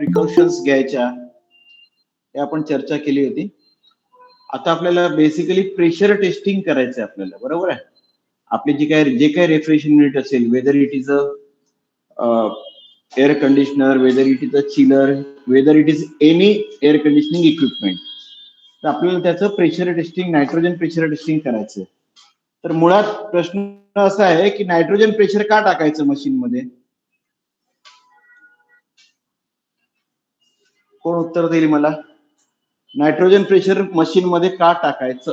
Precautions घ्यायच्या हे आपण चर्चा केली होती. आता आपल्याला बेसिकली प्रेशर टेस्टिंग करायचं आहे आपल्याला, बरोबर आहे. आपली जे काय रेफ्रिजरेशन युनिट असेल, whether it is a air conditioner, whether it is a chiller, whether it is any air conditioning equipment, तर आपल्याला त्याचं pressure testing, nitrogen pressure testing करायचं. तर मुळात प्रश्न असा आहे की नायट्रोजन प्रेशर का टाकायचं मशीन मध्ये? कोण उत्तर देईल मला? नायट्रोजन प्रेशर मशीन मध्ये का टाकायचं?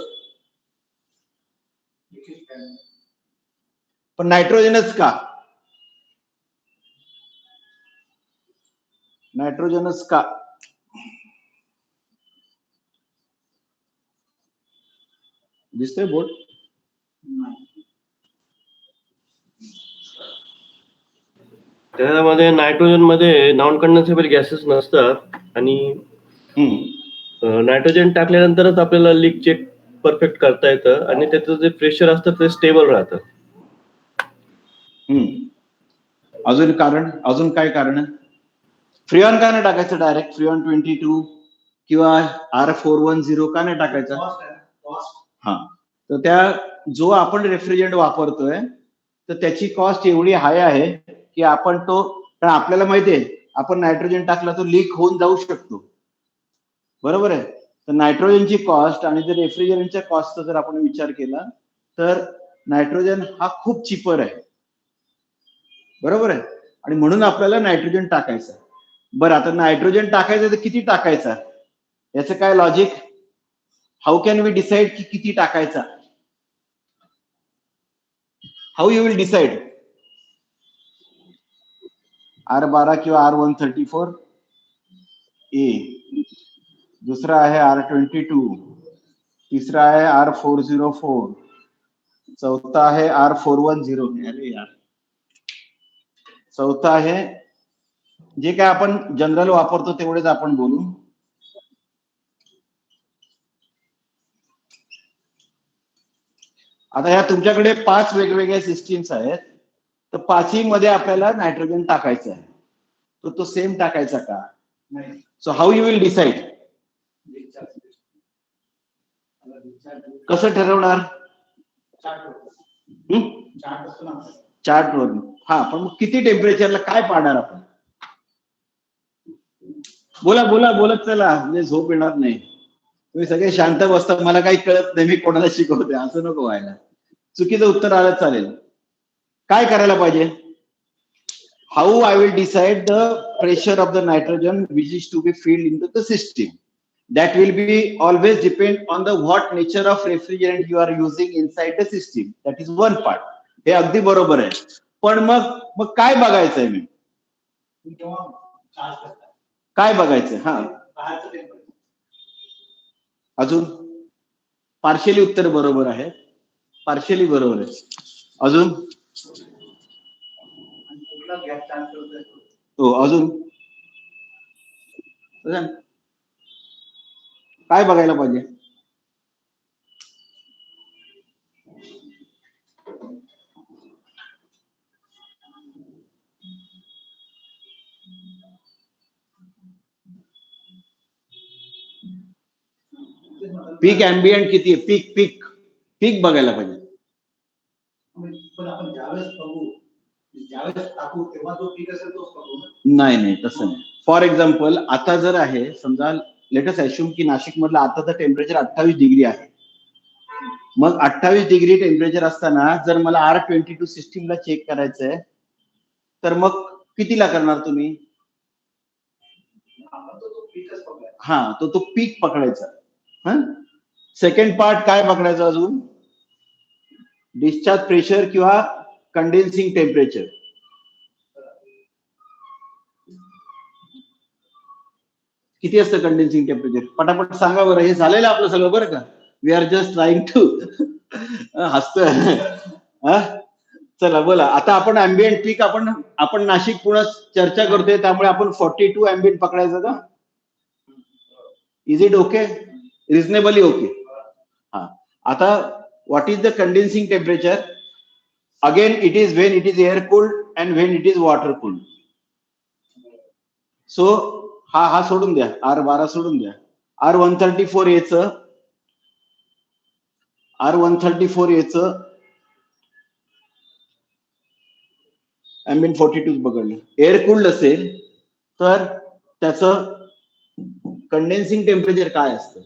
पण नायट्रोजनच का? नायट्रोजनच का? दिसतोय बोर्ड? त्यामध्ये नायट्रोजन मध्ये नॉन कंडेन्सेबल गॅसेस नसतात आणि नायट्रोजन टाकल्यानंतरच आपल्याला लीक चेक परफेक्ट करता येतं आणि त्याचं जे प्रेशर असतं ते स्टेबल राहतं. अजून कारण, अजून काय कारण? फ्रिऑन का नाही टाकायचं डायरेक्ट? फ्रिऑन 22 किंवा R410 का नाही टाकायचं? हा, तर त्या जो आपण रेफ्रिजरंट वापरतोय तर त्याची कॉस्ट एवढी हाय आहे की आपण तो, कारण आपल्याला माहितीये आपण नायट्रोजन टाकला तो लीक होऊन जाऊ शकतो, बरोबर आहे. तर नायट्रोजनची कॉस्ट आणि जर रेफ्रिजरंटच्या कॉस्टचा जर आपण विचार केला तर नायट्रोजन हा खूप चिपर आहे, बरोबर आहे. आणि म्हणून आपल्याला नायट्रोजन टाकायचं. बरं, आता नायट्रोजन टाकायचं तर किती टाकायचा याचं काय logic? How can we decide की किती टाकायचा? How you will decide? R12 किंवा R134 ए, दुसरा आहे R22, तिसरा आहे R404, चौथा आहे R410. अरे यार, चौथा आहे, जे काय आपण जनरल वापरतो तेवढेच आपण बोलू. आता या तुमच्याकडे 5 वेगवेगळ्या सिस्टीम्स आहेत, तर 5ही मध्ये आपल्याला नायट्रोजन टाकायचं आहे, तर तो सेम टाकायचा का? So how you will decide? कसं ठरवणार? चार्ट वरून. हा, पण मग किती टेम्परेचरला काय पाडणार आपण? बोला बोला बोलत चला, म्हणजे झोप येणार नाही. तुम्ही सगळे शांत बसता, मला काही कळत नाही, मी कोणाला शिकवते असं नको व्हायला. चुकीचं उत्तर आलं चालेल. काय करायला पाहिजे? How I will decide the pressure of the nitrogen which is to be filled in the system. That will be always depend on the what nature of refrigerant you are using inside the system. That is one part. हे अगदी बरोबर आहे. पण मग काय बघायचंय मी? काय बघायचं? हा, अजून पार्शियली उत्तर बरोबर आहे, पार्शियली बरोबर आहे. अजून हो, अजून काय बघायला पाहिजे? पीक एम्बियंट किती आहे? पीक पीक पीक बघायला पाहिजे. पण आपण ज्यावेळेस बघू, ज्यावेळेस टाकू तेव्हा जो पीक असेल तोच बघू ना? नाही नाही, तसं नाही. फॉर एक्झाम्पल, आता जर आहे समजा, लेट अस अश्युम की नाशिक मधलं आताचं टेम्परेचर 28 डिग्री आहे. मग 28 डिग्री टेम्परेचर असताना जर मला R22 सिस्टीमला चेक करायचंय तर मग कितीला करणार तुम्ही? हा, तो पीक पकडायचा. सेकंड पार्ट काय पकडायचं? अजून डिस्चार्ज प्रेशर किंवा कंडेन्सिंग टेम्परेचर. किती असतं कंडेन्सिंग टेम्परेचर? पटापट सांगा बरं. हे झालेलं आपलं सगळं, बरं का? We are just trying to हसतोय. चला बोला. आता आपण अँबियंट पीक, आपण नाशिक पुणे चर्चा करतोय, त्यामुळे आपण 42 अँबियंट पकडायचं का? Is it okay? Reasonably okay. हा, आता what is the condensing temperature? Again it is when it is air cooled and when it is water cooled. So हा सोडून द्या, R12 सोडून द्या. R134A चं ambient 42 पकडलं. एअर कूल्ड असेल तर त्याचं कंडेन्सिंग टेम्परेचर काय असतं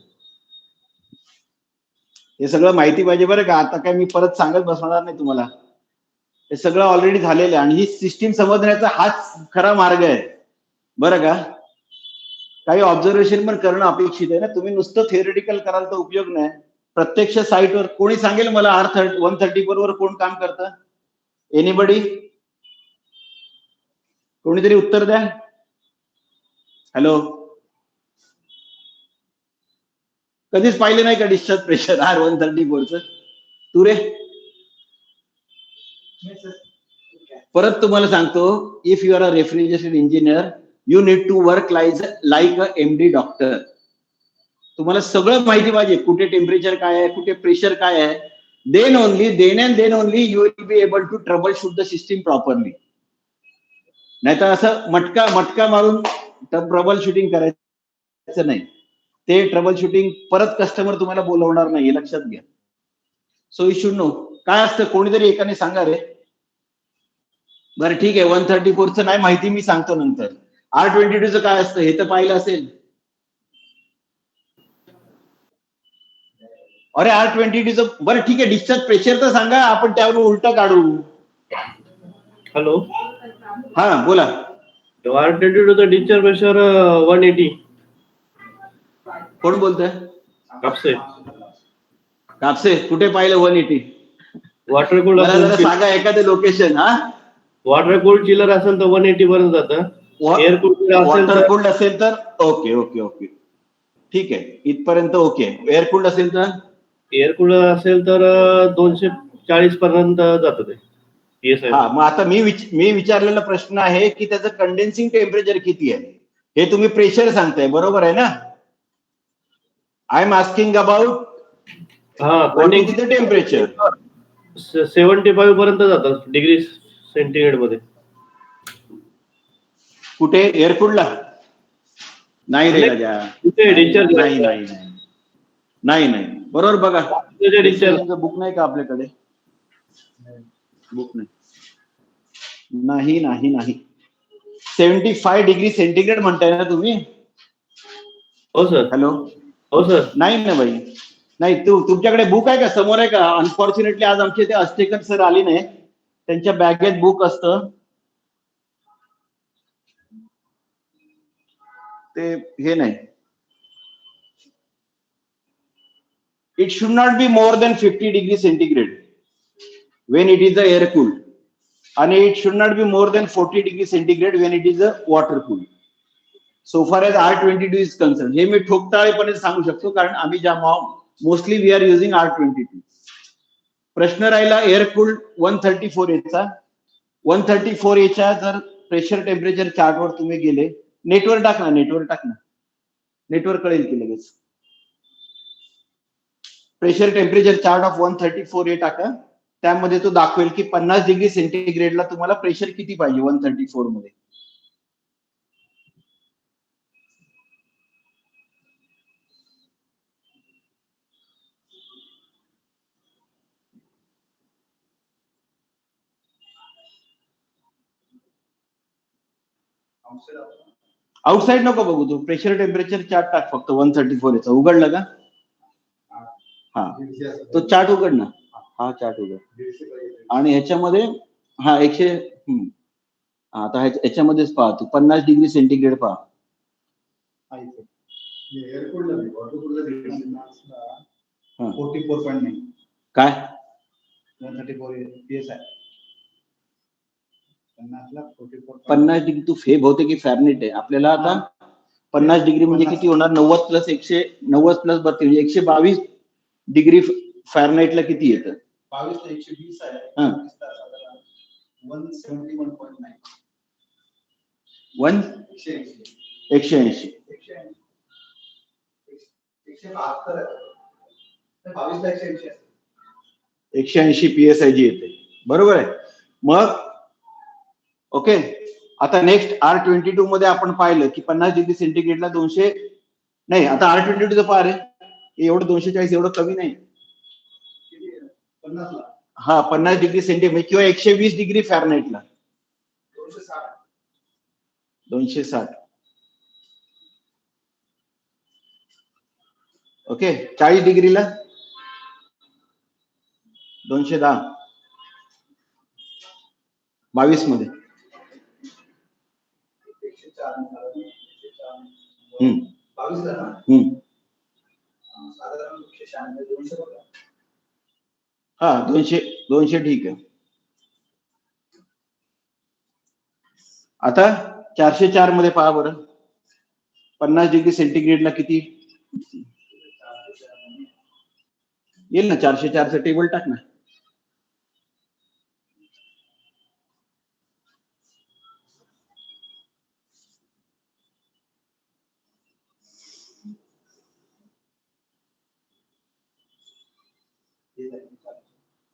हे सगळं माहिती पाहिजे बरं का. आता काय मी परत सांगत बसणार नाही तुम्हाला, हे सगळं ऑलरेडी झालेलं आहे आणि ही सिस्टीम समजण्याचा हाच खरा मार्ग आहे बरं का. काही ऑब्झर्वेशन पण करणं अपेक्षित आहे ना. तुम्ही नुसतं थिअरिटिकल कराल तर उपयोग नाही. प्रत्यक्ष साईटवर कोणी सांगेल मला R134 वर कोण काम करतं? एनीबडी? कोणीतरी उत्तर द्या. हॅलो, कधीच पाहिले नाही का डिस्चार्ज प्रेशर R134 चं? तू रे? परत तुम्हाला सांगतो, if you are a refrigeration engineer you need to work like a MD doctor. तुम्हाला सगळं माहिती पाहिजे, कुठे टेम्परेचर काय आहे, कुठे प्रेशर काय आहे. Then only you will be able to troubleshoot the system properly. नाहीतर असं मटका मारून ट्रबल शूटिंग करायचं नाही. ते ट्रबल शूटिंग परत कस्टमर तुम्हाला बोलवणार नाही, लक्षात घ्या. So you should no. काय असतं कोणीतरी एकाने सांगा रे. बरं ठीक आहे, 134 चं नाही माहिती, मी सांगतो नंतर. R22 चं काय असतं हे तर पाहिलं असेल. अरे R22 चं बरं ठीक आहे, डिस्चार्ज प्रेशर तर सांगा, आपण त्यावर उलटा काढू. हॅलो, हा बोला. R22 चं डिस्चार्ज प्रेशर 180. कोण बोलतोय? कापसे. कुठे पाहिलं 180? वॉटर कूल्ड मला जरा सांगा एखादं लोकेशन. हा, वॉटर कूल्ड चिलर असेल तर 180 पर्यंत जातं. एअर कूल्ड वॉटर कूल्ड असेल तर ओके ठीक आहे, इथपर्यंत ओके. एअर कूल्ड असेल तर? एअर कूलर असेल तर 240 पर्यंत जातं ते. हा, मग आता मी विचारलेला प्रश्न आहे की त्याचं कंडेन्सिंग टेम्परेचर किती आहे हे तुम्ही प्रेशर सांगताय, बरोबर आहे ना? I am asking about what is the temperature. 75 पर्यंत जातात डिग्री सेंटीग्रेड मध्ये. कुठे? एअर कूल्डला? नाही रे राजा, नाही. बरोबर बघा, बुक नाही का आपल्याकडे? बुक नाही. 75 डिग्री सेंटीग्रेड म्हणताय ना तुम्ही? हो सर. हॅलो, हो सर. नाही ना बाई, नाही. तुमच्याकडे बुक आहे का? समोर आहे का? अनफॉर्च्युनेटली आज आमचे ते अस्टेकर सर आले नाही, त्यांच्या बॅगेत बुक असतं ते, हे नाही. It should not be more than 50 degrees centigrade when it is a air cooled, and it should not be more than 40 degrees centigrade when it is a water cooled. So far as R22 is concerned, हे मी ठोकताळेपणे सांगू शकतो, कारण आम्ही ज्या mostly we R using R22. प्रश्न राहिला air cooled 134A चा. 134A च्या जर प्रेशर टेम्परेचर चार्टवर तुम्ही गेले, नेटवर टाक ना, नेटवर कळेल की लगेच. Pressure temperature chart of 134A टाका, त्यामध्ये तो दाखवेल की 50 डिग्री सेंटीग्रेडला तुम्हाला प्रेशर किती पाहिजे 134 मध्ये. आउटसाइड नको बघू, तू प्रेशर टेम्परेचर चार्ट टाक फक्त 134 चा. उघडलं का? हा, तो चार्ट उघड ना. हा चार्ट उघड आणि ह्याच्यामध्ये हा 100. आता ह्याच्यामध्येच पहा तू 50 डिग्री सेंटीग्रेड पहा. एअर कूल्ड 44.9 काय 134 PSI. 50 डिग्री तू बहुतेक की फॅरनेट आहे. आपल्याला आता 50 डिग्री म्हणजे किती होणार? 90 प्लस 32 म्हणजे 122 डिग्री फॅरनाईटला किती येतं? 22 ते 120 आहे. 171.9 180 180 PSI जी येते, बरोबर आहे. मग ओके, आता नेक्स्ट R22 मध्ये आपण पाहिलं की 50 डिग्री सेंटीग्रेडला 200 नाही, आता R22 पार आहे एवढं 240 एवढं कमी नाही. 50 ला हा 50 डिग्री सेंटीग्रेड किंवा 120 डिग्री फॅरनहाईटला 260. ओके 40 डिग्रीला 210 22 मध्ये 104 हम्म 22 ला ना हम्म साधारण 196 200 बघा. हा 200 ठीक आहे. आता 404 मध्ये पहा बरं 50 डिग्री सेंटीग्रेडला किती येईल ना. 404 टेबल टाक ना.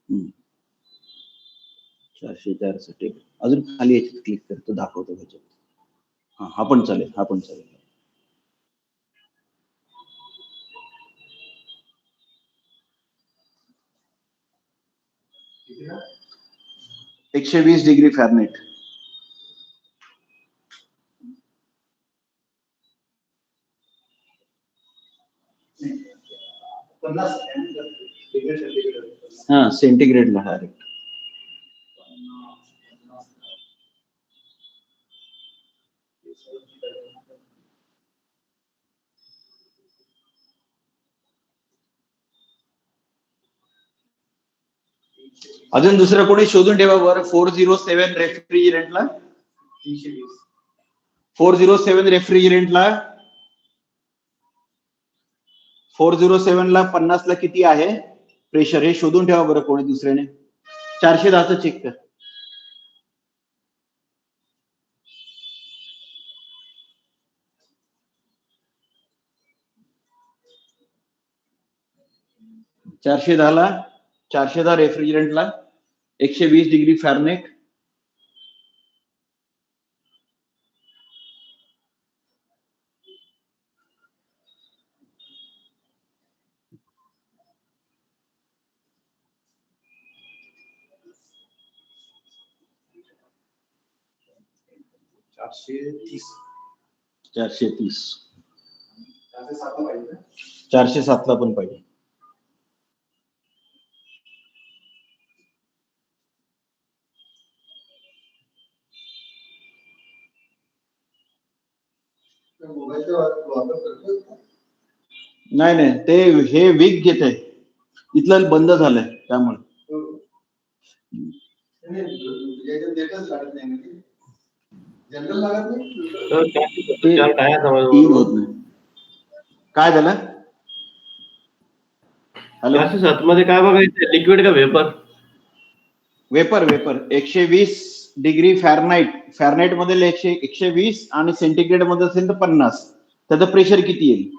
हम्म. 404 टेबल अजून खाली याच्यात क्लिक करतो दाखवतो त्याच्यात. हा पण चालेल, हा पण चालेल. किती ना 120 डिग्री फॅरनहाईट. नाही 50 डिग्री सेंटीग्रेड हा सेंटीग्रेडला डायरेक्ट. अजून दुसरं कोणी शोधून ठेवा बरं 407 रेफ्रिजरेंटला 320 407 रेफ्रिजरेंटला 407 ला 50 ला किती आहे प्रेशर हे शोधून ठेवा बरं कोणी दुसऱ्याने. 410 चेक कर. चारशे दहा रेफ्रिजरंटला 120 डिग्री फॅरनहाईट. चारशे 430 407 पाहिजे ना. 407 ला पण पाहिजे. मोबाईलचा वापर करतो नाही नाही ते हे वीक घेत आहे इथलं बंद झालंय त्यामुळे. डेटाच लागत नाही म्हणजे जनरल लागत नाही. तर 404 काय आहे टीम होत समज नाही. काय झालं? हॅलो 407 मध्ये काय बघायचं लिक्विड का वेपर? वेपर 120 डिग्री फॅरनहाईट मध्ये 120 आणि सेंटीग्रेड मध्ये असेल तर 50. त्याचं प्रेशर किती येईल?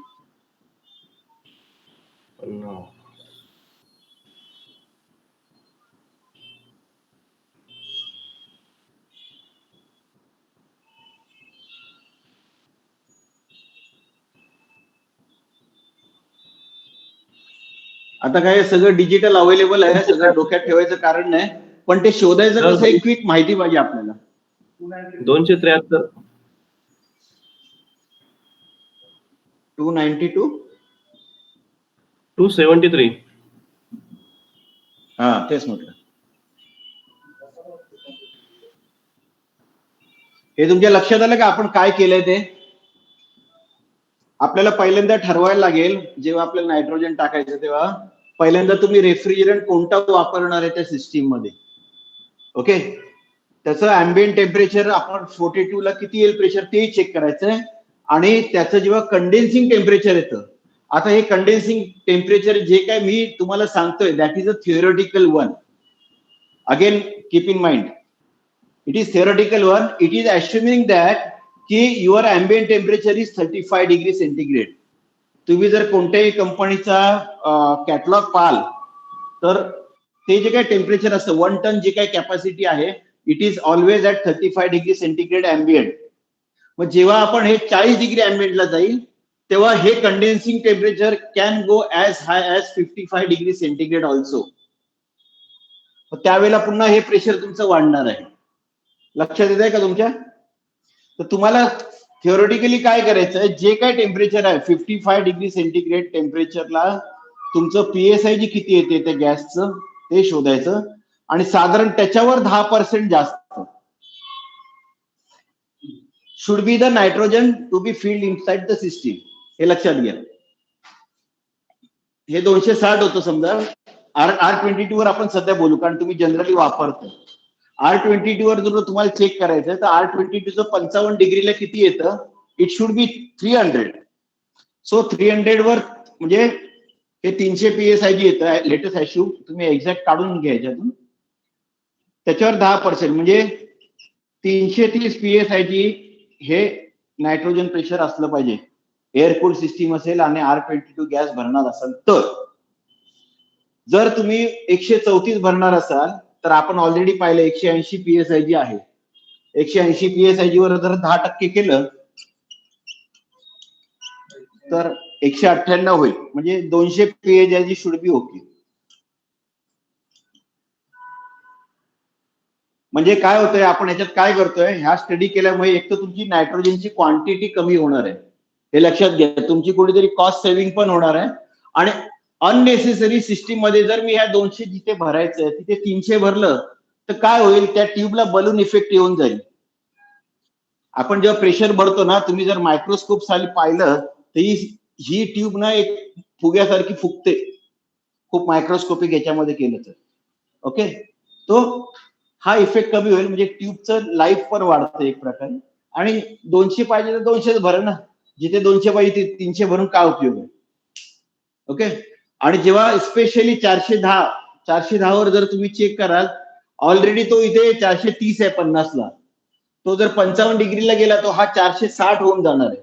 आता काय सगळं डिजिटल अवेलेबल आहे, सगळं डोक्यात ठेवायचं कारण नाही, पण ते शोधायचं कसं एक क्विक माहिती पाहिजे आपल्याला. 273 292 273 हा तेच म्हटलं. हे तुमच्या लक्षात आलं का आपण काय केलंय ते? आपल्याला पहिल्यांदा ठरवायला लागेल जेव्हा आपल्याला नायट्रोजन टाकायचं तेव्हा पहिल्यांदा तुम्ही रेफ्रिजरंट कोणता वापरणार आहे त्या सिस्टीम मध्ये. ओके त्याचं अँबियंट टेम्परेचर आपण 42 ला किती येईल प्रेशर ते चेक करायचंय. आणि त्याचं जेव्हा कंडेन्सिंग टेम्परेचर येतं, आता हे कंडेन्सिंग टेम्परेचर जे काय मी तुम्हाला सांगतोय that is a theoretical one. Again keep in mind it is theoretical one. It is assuming that की your ambient temperature is 35 degree centigrade. तुम्ही जर कोणत्याही कंपनीचा कॅटलॉग पाहाल तर ते जे काही टेम्परेचर असतं 1 टन जे काही कॅपॅसिटी आहे it is always at 35 degree centigrade ambient. मग जेव्हा आपण हे 40 डिग्री अँबियंटला जाईल तेव्हा हे condensing temperature can go as high as 55 degree centigrade also. त्यावेळेला पुन्हा हे प्रेशर तुमचं वाढणार आहे. लक्षात येत आहे का तुमच्या? तर तुम्हाला थिओरिटिकली काय करायचं आहे, जे काय टेम्परेचर आहे 55 डिग्री सेंटीग्रेड टेम्परेचरला तुमचं PSIG किती येते त्या गॅसचं ते शोधायचं आणि साधारण त्याच्यावर 10% जास्त should be the nitrogen to be field inside the system. हे लक्षात घ्या. हे 260 होतं समजा. R22 वर आपण सध्या बोलू कारण तुम्ही जनरली वापरतो. R22 वर जर तुम्हाला चेक करायचं तर R22 55 डिग्रीला किती येतं, इट शुड बी 300. सो 300 वर म्हणजे हे 300 PSIG येतं लेटेस्ट इश्यू. तुम्ही एक्झॅक्ट काढून घ्या याच्यातून. त्याच्यावर 10% म्हणजे 330 PSIG हे नायट्रोजन प्रेशर असलं पाहिजे. एअर कूल्ड सिस्टीम असेल आणि R22 गॅस भरणार असाल तर. जर तुम्ही 134 भरणार असाल तर आपण ऑलरेडी पाहिलं 180 PSIG आहे. 180 PSIG वर जर 10% केलं तर 198 होईल. म्हणजे 200 PSIG शुड बी ओके. म्हणजे काय होतंय, आपण याच्यात काय करतोय, ह्या स्टडी केल्यामुळे एक तर तुमची नायट्रोजनची क्वांटिटी कमी होणार आहे. हे लक्षात घ्या. तुमची कुठेतरी कॉस्ट सेव्हिंग पण होणार आहे आणि अननेसेसरी सिस्टीम मध्ये जर मी ह्या 200 जिथे भरायचंय तिथे 300 भरलं तर काय होईल, त्या ट्यूबला बलून इफेक्ट येऊन जाईल. आपण जेव्हा प्रेशर भरतो ना, तुम्ही जर मायक्रोस्कोप साली पाहिलं तर ही ट्यूब ना एक फुग्यासारखी फुगते, खूप मायक्रोस्कोपिक याच्यामध्ये केलं तर. ओके, तो हा इफेक्ट कमी होईल. म्हणजे ट्यूबचं लाईफ पण वाढतं एक प्रकारे. आणि 200 पाहिजे तर 200 भरा ना, जिथे 200 पाहिजे तिथे 300 भरून काय उपयोग आहे. ओके. आणि जेव्हा स्पेशली 410 वर जर तुम्ही चेक कराल, ऑलरेडी तो इथे 430 आहे 50 ला. तो जर 55 डिग्रीला गेला तो हा 460 होऊन जाणार आहे.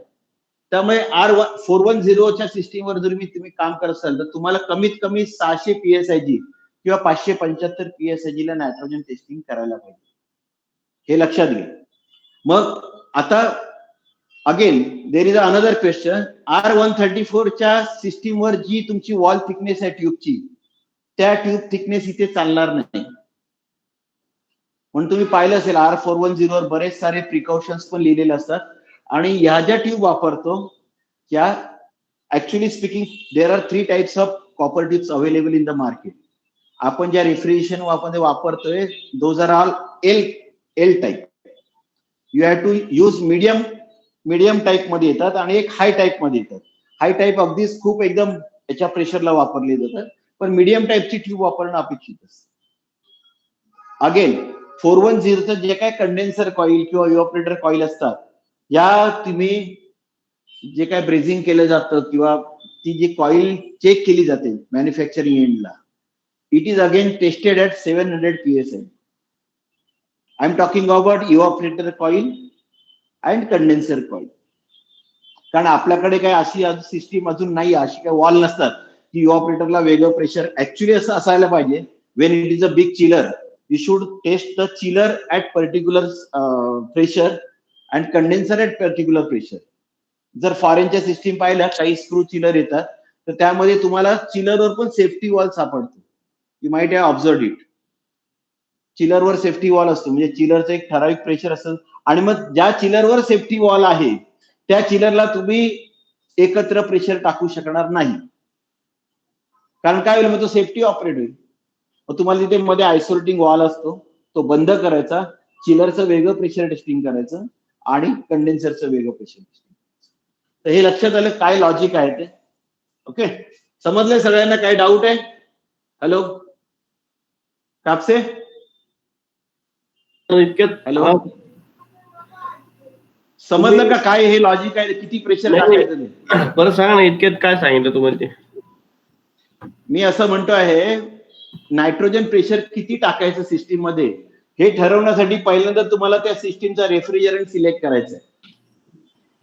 त्यामुळे R410च्या सिस्टीमवर जर तुम्ही काम करत असाल तर तुम्हाला कमीत कमी 600 PSIG किंवा 575 PSIG ला नायट्रोजन टेस्टिंग करायला पाहिजे. हे लक्षात घ्या. मग आता again there is another question. R134च्या सिस्टीमवर जी तुमची वॉल थिकनेस आहे ट्यूबची, त्या ट्यूब थिकनेस इथे चालणार नाही. म्हणून तुम्ही पाहिलं असेल R410 वर बरेच सारे प्रिकॉशन्स पण लिहिलेले असतात. आणि ह्या ज्या ट्यूब वापरतो त्या actually speaking there are 3 types of copper tubes available in the market. आपण ज्या रेफ्रिजरेशन वापरतोय those are all L type. You have to use medium type मध्ये येतात आणि एक हाय टाइप मध्ये येतात. हाय टाइप अगदीच खूप एकदम याच्या प्रेशरला वापरले जातात, पण मीडियम टाइपची ट्यूब वापरणं अपेक्षित असतं. अगेन 410चं जे काय कंडेन्सर कॉईल किंवा इव्हॅपोरेटर कॉईल असतात, या तुम्ही जे काय ब्रेझिंग केलं जातं किंवा ती जी कॉईल चेक केली जाते मॅन्युफॅक्चरिंग एंडला, it is again tested at 700 PSI. I am talking about evaporator coil and condenser coil. कारण आपल्याकडे काय अशी सिस्टीम अजून नाही, अशी काही वॉल नसतात की इव्हॅपोरेटरला वेगळं प्रेशर. ऍक्च्युली असं असायला पाहिजे, Wien it is a big chiller you should test the chiller at particular pressure and condenser at particular pressure. जर फॉरेनच्या सिस्टीम पाहिल्या काही स्क्रू चिलर येतात तर त्यामध्ये तुम्हाला चिलरवर पण सेफ्टी वॉल सापडतो. You might have observed it. चिलरवर सेफ्टी वॉल असतो, म्हणजे चिलरचं एक ठराविक प्रेशर असतं आणि मग ज्या चिलरवर सेफ्टी वॉल आहे त्या चिलरला तुम्ही एकत्र प्रेशर टाकू शकणार नाही. कारण काय होईल, मग तो सेफ्टी ऑपरेट होईल. मग तुम्हाला तिथे मध्ये आयसोलेटिंग वॉल असतो, तो बंद करायचा, चिलरचं वेगळं प्रेशर टेस्टिंग करायचं आणि कंडेन्सरचं वेगळं प्रेशर टेस्टिंग. तर हे लक्षात आलं काय लॉजिक आहे ते. ओके, समजलंय सगळ्यांना? काही डाऊट आहे? हॅलो कापसे, इतक्यात हॅलो, समजलं का काय हे लॉजिक आहे, किती प्रेशर टाकायचं ते? बरं सांगा ना, इतक्यात काय सांगितलं तुम्हाला ते? मी असं म्हणतो आहे, नायट्रोजन प्रेशर किती टाकायचं सिस्टीम मध्ये हे ठरवण्यासाठी पहिल्यांदा तुम्हाला त्या सिस्टीमचा रेफ्रिजरंट सिलेक्ट करायचा आहे.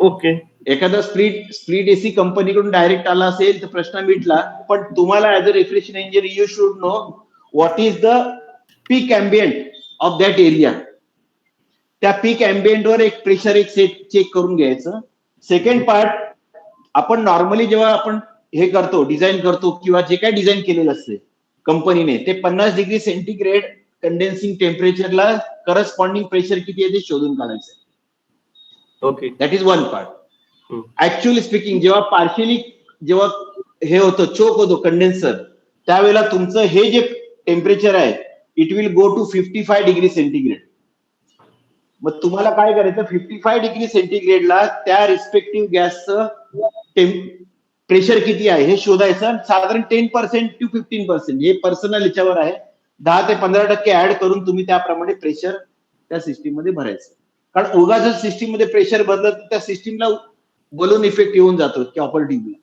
ओके. एखादा स्प्लिट एसी कंपनीकडून डायरेक्ट आला असेल तर प्रश्न मिटला, पण तुम्हाला as a refrigeration engineer you should know what is the peak ambient of that area. त्या पीक वर एक प्रेशर एक चेक करून घ्यायचं. सेकंड पार्ट, आपण नॉर्मली जेव्हा आपण हे करतो, डिझाईन करतो किंवा जे काही डिझाईन केलेलं असते कंपनीने, ते 50 डिग्री सेंटीग्रेड कंडेन्सिंग टेम्परेचरला करस्पॉन्डिंग प्रेशर किती आहे ते शोधून काढायचं. Okay. That is one part. Actually speaking, जेव्हा हे होतं, चोक होतो कंडेन्सर, त्यावेळेला तुमचं हे जे टेम्परेचर आहे, it will go to 55 degree centigrade. मग तुम्हाला काय करायचं, 55 डिग्री सेंटीग्रेडला त्या रिस्पेक्टिव्ह गॅसचं प्रेशर किती आहे हे शोधायचं. साधारण 10% to 15%, हे पर्सनल याच्यावर आहे, 10 ते 15% ऍड करून तुम्ही त्याप्रमाणे प्रेशर त्या सिस्टीम मध्ये भरायचं. कारण उगाच सिस्टीम मध्ये प्रेशर बदलत त्या सिस्टीमला बलून इफेक्ट येऊन जातो ऑपरेटिव्हला.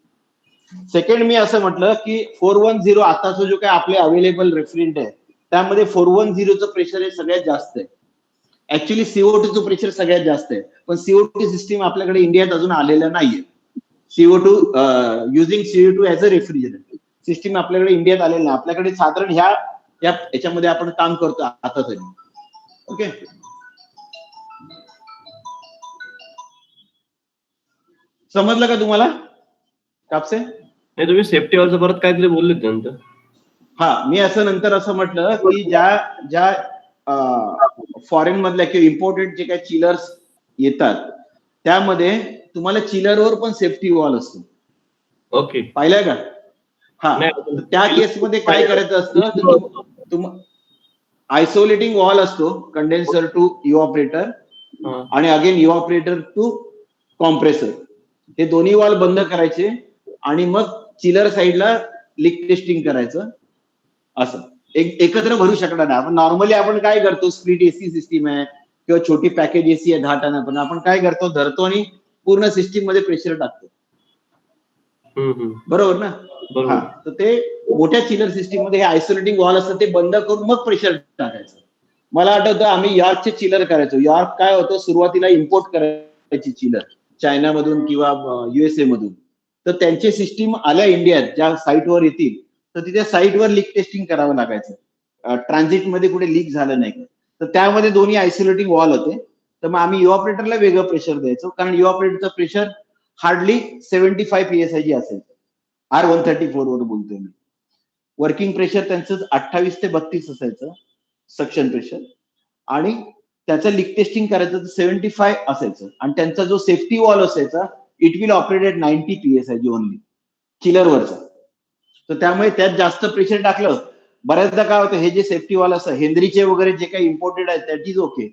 सेकंड, मी असं म्हटलं की 410 आताचा जो काय आपले अवेलेबल रेफ्रिजरेंट आहे, त्यामध्ये 410चं प्रेशर हे सगळ्यात जास्त आहे. ऍक्च्युअली CO2चं प्रेशर सगळ्यात जास्त आहे, पण CO2 सिस्टीम आपल्याकडे इंडियात अजून आलेलं नाहीये. CO2 using CO2 as a refrigerant system आपल्याकडे इंडियात आलेलं नाही. आपल्याकडे साधारण याच्यामध्ये आपण काम करतो आता तरी. ओके, समजलं का तुम्हाला कापसे? नाही, तुम्ही सेफ्टी वॉलचं परत काहीतरी बोलले नंतर. हा, मी असं नंतर असं म्हटलं की ज्या फॉरेन मधल्या किंवा इम्पोर्टेड जे काही चिलर्स येतात, त्यामध्ये तुम्हाला चिलरवर पण सेफ्टी वॉल असतो. ओके, पाहिलंय का? हा, त्या केसमध्ये काय करायचं असतं, आयसोलेटिंग वॉल असतो, कंडेन्सर टू इव्हॉपरेटर आणि अगेन इव्हॉपरेटर टू कॉम्प्रेसर. हे दोन्ही वॉल बंद करायचे आणि मग चिलर साईडला लीक टेस्टिंग करायचं. असं एकत्र भरू शकणार नाही. आपण नॉर्मली आपण काय करतो, स्प्लिट एसी सिस्टीम आहे किंवा छोटी पॅकेज एसी आहे 10 टन, पण आपण काय करतो, धरतो आणि पूर्ण सिस्टीम मध्ये प्रेशर टाकतो. बरोबर ना? हा, तर ते मोठ्या चिलर सिस्टीम मध्ये हे आयसोलेटिंग वॉल असतं, ते बंद करून मग प्रेशर टाकायचं. मला आठवतं आम्ही यॉर्कचे चिलर करायचो. यॉर्क काय होतं, सुरुवातीला इम्पोर्ट करायची चिलर चायनामधून किंवा USA मधून. तर त्यांचे सिस्टीम आल्या इंडियात, ज्या साईटवर येतील तर तिथे साईटवर लीक टेस्टिंग करावं लागायचं, ट्रान्झिट मध्ये कुठे लीक झालं नाही. तर त्यामध्ये दोन्ही आयसोलेटिंग वॉल होते. तर मग आम्ही इव्हॉपरेटरला वेगळं प्रेशर द्यायचो, कारण इव्हॉपरेटरचं प्रेशर हार्डली 75 PSIG असायचं. R134 वर बोलतोय मी. वर्किंग प्रेशर त्यांचं 28 ते 32 असायचं सक्शन प्रेशर, आणि त्याचं लीक टेस्टिंग करायचं तर 75 असायचं. आणि त्यांचा जो सेफ्टी वॉल असायचा, it will operate at 90 PSIG only, चिलरवरचा. तर त्यामुळे त्यात जास्त प्रेशर टाकलं, बऱ्याचदा काय होतं, हे जे सेफ्टी वॉल असतं हेनरीचे वगैरे जे काही इम्पोर्टेड आहेत दॅट इज ओके,